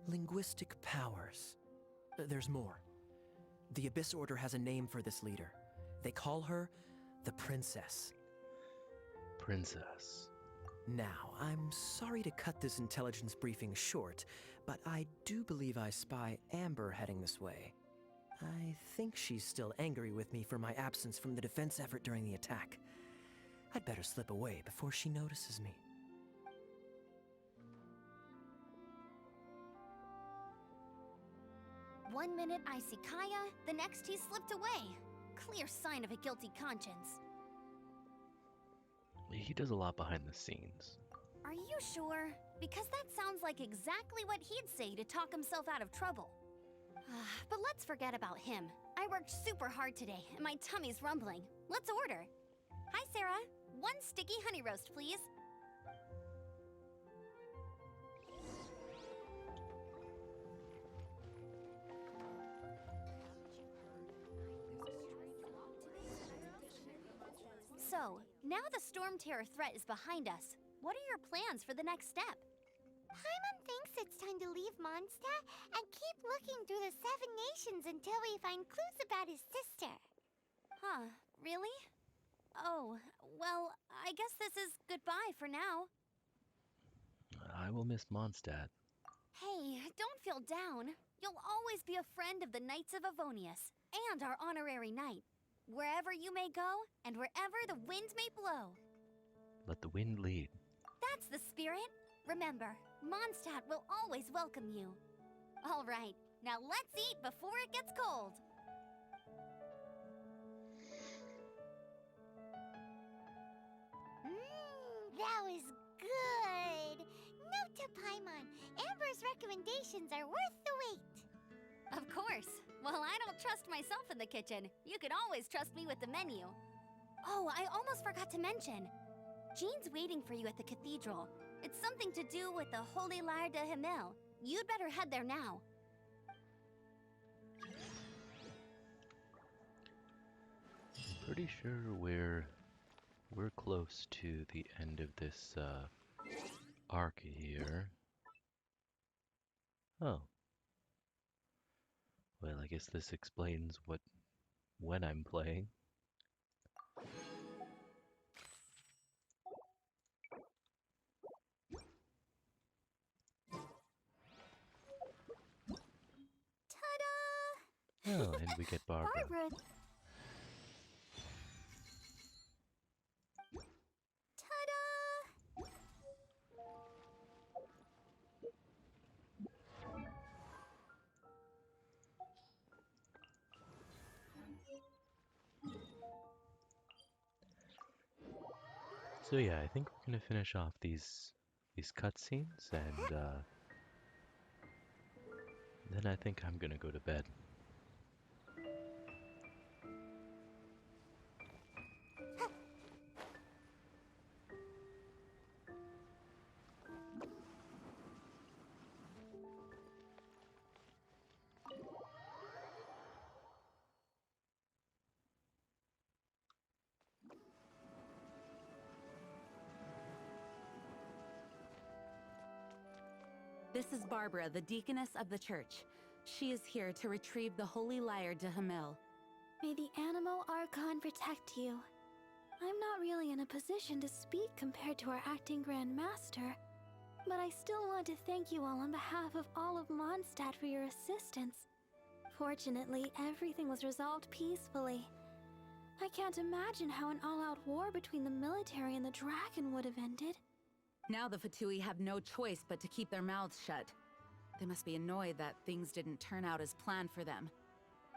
S12: linguistic powers. There's more. The Abyss Order has a name for this leader. They call her the Princess.
S1: Princess.
S12: Now, I'm sorry to cut this intelligence briefing short, but I do believe I spy Amber heading this way. I think she's still angry with me for my absence from the defense effort during the attack. I'd better slip away before she notices me.
S3: One minute I see Kaya, the next he slipped away. Clear sign of a guilty conscience.
S1: He does a lot behind the scenes.
S3: Are you sure? Because that sounds like exactly what he'd say to talk himself out of trouble. But let's forget about him. I worked super hard today, and my tummy's rumbling. Let's order. Hi, Sarah. One sticky honey roast, please. So, now the Storm Terror threat is behind us. What are your plans for the next step?
S8: Paimon thinks it's time to leave Mondstadt and keep looking through the 7 nations until we find clues about his sister.
S3: Huh, really? Oh, well, I guess this is goodbye for now.
S1: I will miss Mondstadt.
S3: Hey, don't feel down. You'll always be a friend of the Knights of Avonius, and our honorary knight. Wherever you may go, and wherever the wind may blow.
S1: Let the wind lead.
S3: That's the spirit. Remember, Mondstadt will always welcome you. All right, now let's eat before it gets cold.
S8: That was good. Note to Paimon, Amber's recommendations are worth the wait.
S3: Of course. Well, I don't trust myself in the kitchen. You can always trust me with the menu. Oh, I almost forgot to mention. Jean's waiting for you at the cathedral. It's something to do with the Holy Lyre de Himmel. You'd better head there now.
S1: I'm pretty sure we're close to the end of this arc here. Oh. Well, I guess this explains when I'm playing.
S3: Ta-da!
S1: Oh, and we get Barbara.
S3: Barbara! Ta-da!
S1: So yeah, I think we're gonna finish off these cutscenes, and then I think I'm gonna go to bed.
S2: This is Barbara, the deaconess of the church. She is here to retrieve the holy lyre de Hamel.
S8: May the Animo Archon protect you. I'm not really in a position to speak compared to our acting Grand Master, but I still want to thank you all on behalf of all of Mondstadt for your assistance. Fortunately, everything was resolved peacefully. I can't imagine how an all-out war between the military and the dragon would have ended.
S2: Now the Fatui have no choice but to keep their mouths shut. They must be annoyed that things didn't turn out as planned for them.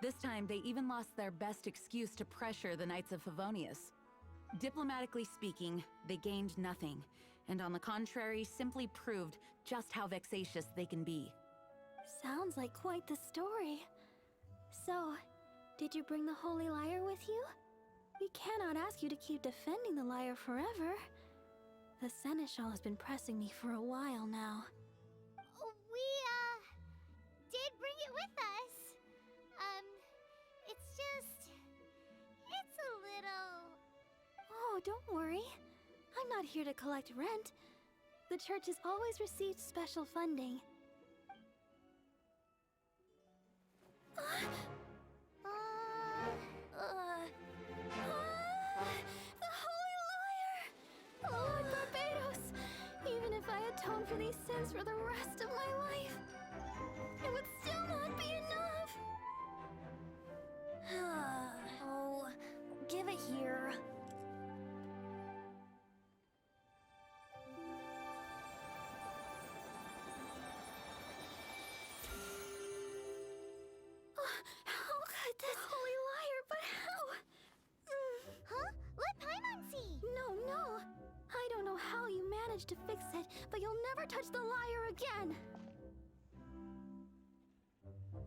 S2: This time, they even lost their best excuse to pressure the Knights of Favonius. Diplomatically speaking, they gained nothing, and on the contrary, simply proved just how vexatious they can be.
S8: Sounds like quite the story. So, did you bring the Holy Lyre with you? We cannot ask you to keep defending the lyre forever. The Seneschal has been pressing me for a while now.
S3: We, did bring it with us. It's a little...
S8: Oh, don't worry. I'm not here to collect rent. The church has always received special funding. The Holy Lyre! Lord Barbados! Even if I atoned for these sins for the rest of my life, it would still not be enough!
S5: Oh, give it here.
S8: How could this Holy Lyre, but how?
S3: Huh? Let Paimon see!
S8: No. I don't know how you managed to fix it, but you'll never touch the lyre again!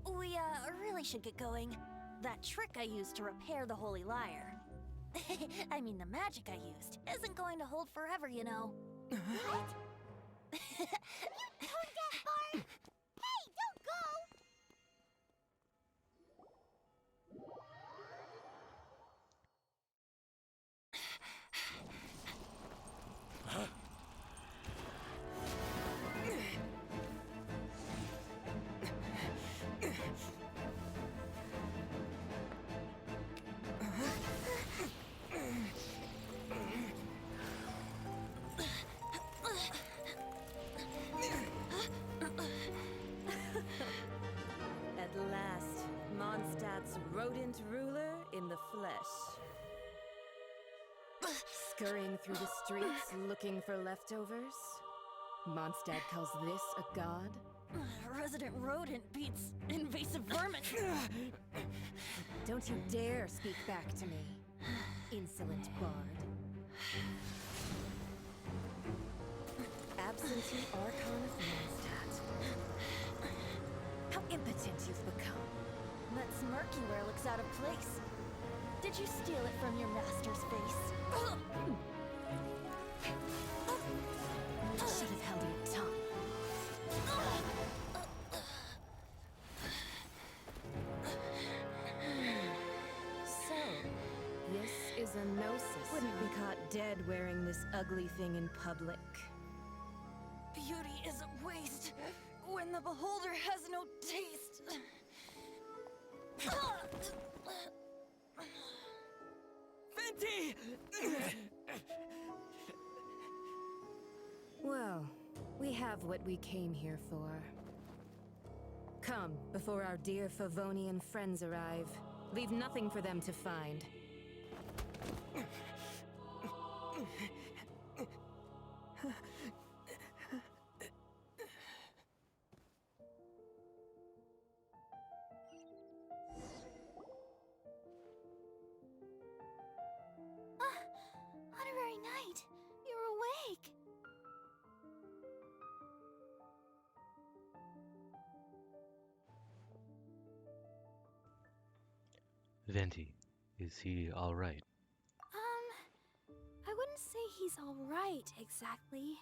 S5: We, really should get going. That trick I used to repair the Holy Lyre. I mean, the magic I used isn't going to hold forever, you know.
S3: What? You tone-deaf bard! Hey, don't go!
S13: At last, Mondstadt's rodent ruler in the flesh. Scurrying through the streets looking for leftovers? Mondstadt calls this a god?
S5: Resident rodent beats invasive vermin.
S13: Don't you dare speak back to me, insolent bard. Absentee Archon of Mondstadt. How impotent you've become.
S5: That smirk you wear looks out of place. Did you steal it from your master's face?
S13: You should have held your tongue. So, this is a Gnosis. Wouldn't be caught dead wearing this ugly thing in public.
S5: Beauty is a waste when the beholder has no taste.
S4: Venti!
S13: Well, we have what we came here for. Come, before our dear Favonian friends arrive. Leave nothing for them to find.
S8: Honorary Knight, you're awake!
S1: Venti, is he alright?
S8: I wouldn't say he's alright, exactly.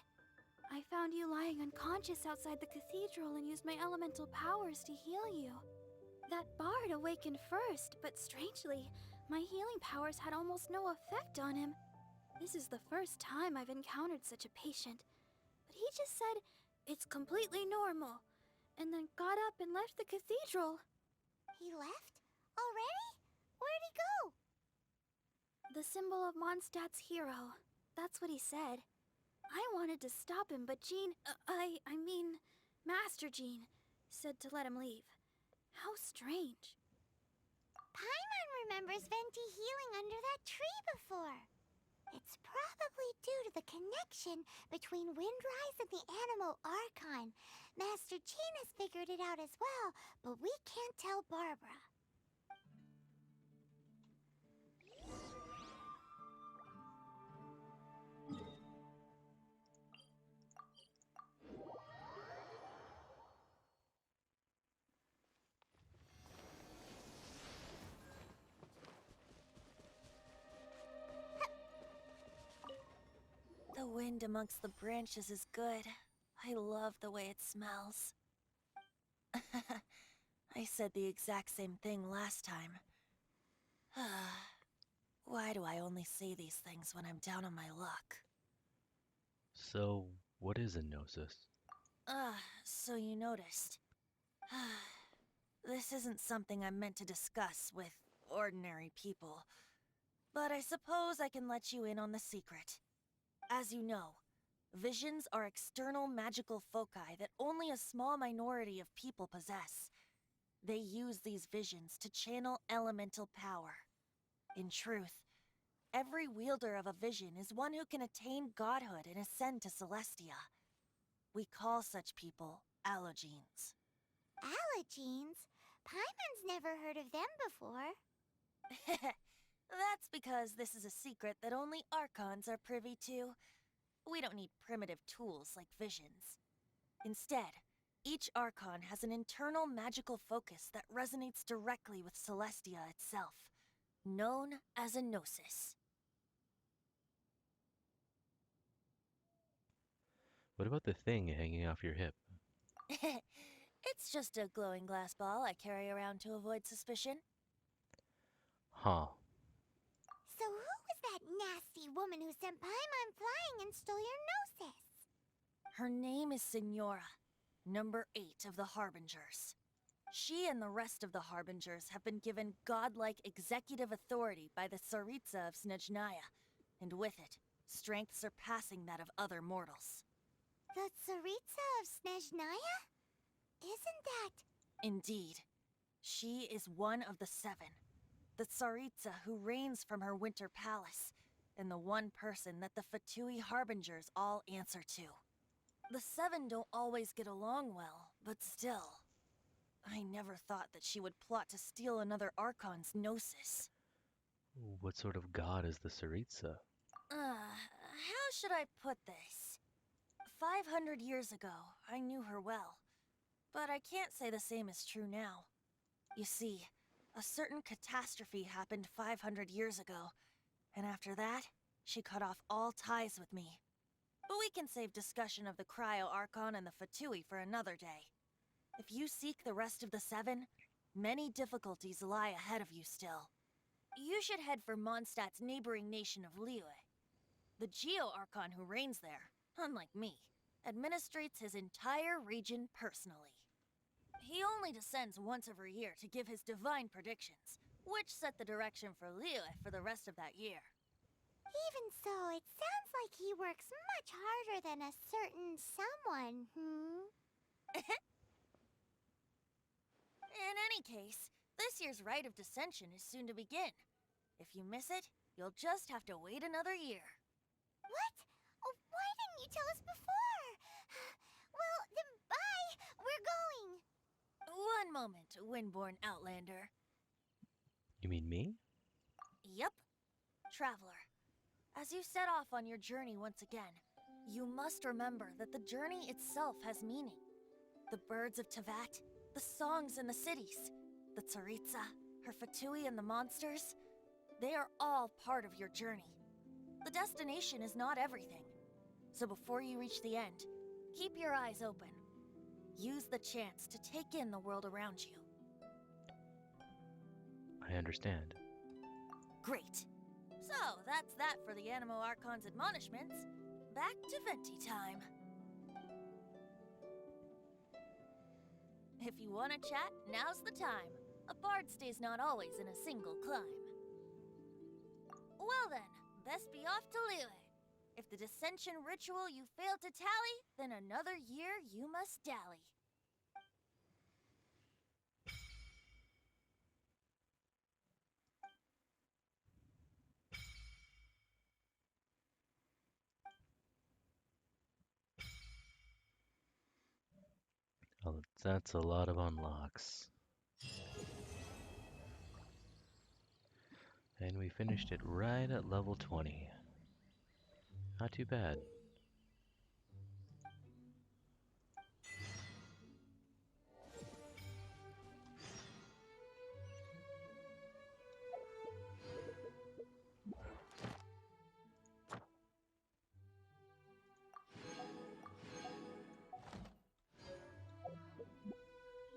S8: I found you lying unconscious outside the cathedral and used my elemental powers to heal you. That bard awakened first, but strangely, my healing powers had almost no effect on him. This is the first time I've encountered such a patient, but he just said it's completely normal, and then got up and left the cathedral.
S3: He left? Already? Where'd he go?
S8: The symbol of Mondstadt's hero. That's what he said. I wanted to stop him, but I mean, Master Jean, said to let him leave. How strange.
S3: Paimon remembers Venti healing under that tree before. It's probably due to the connection between Windrise and the animal Archon. Master Jean has figured it out as well, but we can't tell Barbara.
S5: The wind amongst the branches is good. I love the way it smells. I said the exact same thing last time. Why do I only say these things when I'm down on my luck?
S1: So, what is a Gnosis?
S5: So you noticed. This isn't something I'm meant to discuss with ordinary people, but I suppose I can let you in on the secret. As you know, visions are external magical foci that only a small minority of people possess. They use these visions to channel elemental power. In truth, every wielder of a vision is one who can attain godhood and ascend to Celestia. We call such people allogenes.
S3: Allogenes? Paimon's never heard of them before.
S5: That's because this is a secret that only Archons are privy to. We don't need primitive tools like visions. Instead, each Archon has an internal magical focus that resonates directly with Celestia itself, known as a Gnosis.
S1: What about the thing hanging off your hip?
S5: It's just a glowing glass ball I carry around to avoid suspicion.
S1: Huh.
S3: So who was that nasty woman who sent Paimon flying and stole your Gnosis?
S5: Her name is Signora, number 8 of the Harbingers. She and the rest of the Harbingers have been given godlike executive authority by the Tsaritsa of Snezhnaya, and with it, strength surpassing that of other mortals.
S3: The Tsaritsa of Snezhnaya? Isn't that...
S5: Indeed. She is one of the 7. The Tsaritsa who reigns from her winter palace, and the one person that the Fatui Harbingers all answer to. The 7 don't always get along well, but still. I never thought that she would plot to steal another Archon's Gnosis.
S1: What sort of god is the Tsaritsa?
S5: How should I put this? 500 years ago, I knew her well. But I can't say the same is true now. You see, a certain catastrophe happened 500 years ago, and after that, she cut off all ties with me. But we can save discussion of the Cryo Archon and the Fatui for another day. If you seek the rest of the 7, many difficulties lie ahead of you still. You should head for Mondstadt's neighboring nation of Liyue. The Geo-Archon who reigns there, unlike me, administrates his entire region personally. He only descends once every year to give his divine predictions, which set the direction for Liyue for the rest of that year.
S3: Even so, it sounds like he works much harder than a certain someone,
S5: In any case, this year's Rite of Descension is soon to begin. If you miss it, you'll just have to wait another year.
S3: What? Oh, why didn't you tell us before? Well, then bye! We're going!
S5: One moment, Windborn Outlander.
S1: You mean me?
S5: Yep. Traveler, as you set off on your journey once again, you must remember that the journey itself has meaning. The birds of Tevat, the songs in the cities, the Tsaritsa, her Fatui and the monsters, they are all part of your journey. The destination is not everything. So before you reach the end, keep your eyes open. Use the chance to take in the world around you.
S1: I understand.
S5: Great. So, that's that for the Animo Archon's admonishments. Back to Venti time. If you want to chat, now's the time. A bard stays not always in a single climb. Well then, best be off to Lille. If the dissension ritual you failed to tally, then another year you must dally.
S1: Well, that's a lot of unlocks. And we finished it right at level 20. Not too bad.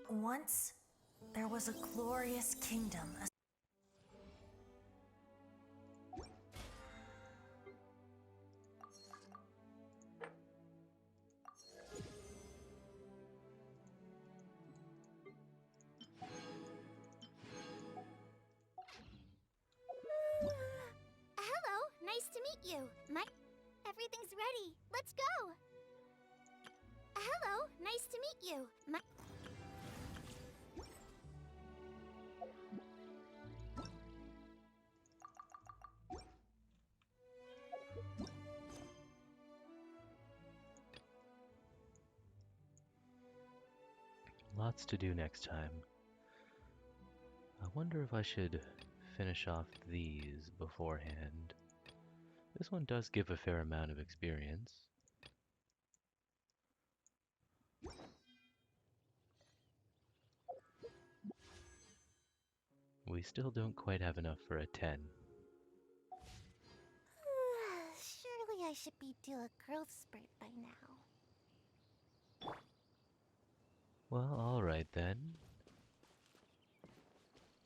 S5: Once, there was a glorious kingdom.
S3: Hello, nice to meet you. Everything's ready. Let's go. Hello, nice to meet you.
S1: Lots to do next time. I wonder if I should finish off these beforehand. This one does give a fair amount of experience. We still don't quite have enough for a 10.
S3: Surely I should be due a growth spurt by now.
S1: Well, alright then.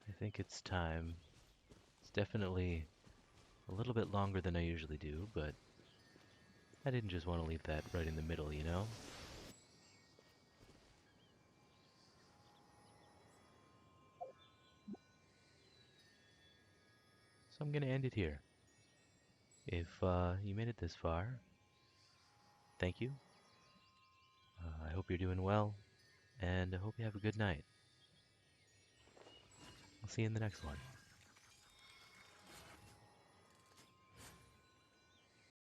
S1: I think it's time. It's definitely a little bit longer than I usually do, but I didn't just want to leave that right in the middle, you know? So I'm gonna end it here. If you made it this far, thank you. I hope you're doing well, and I hope you have a good night. I'll see you in the next one.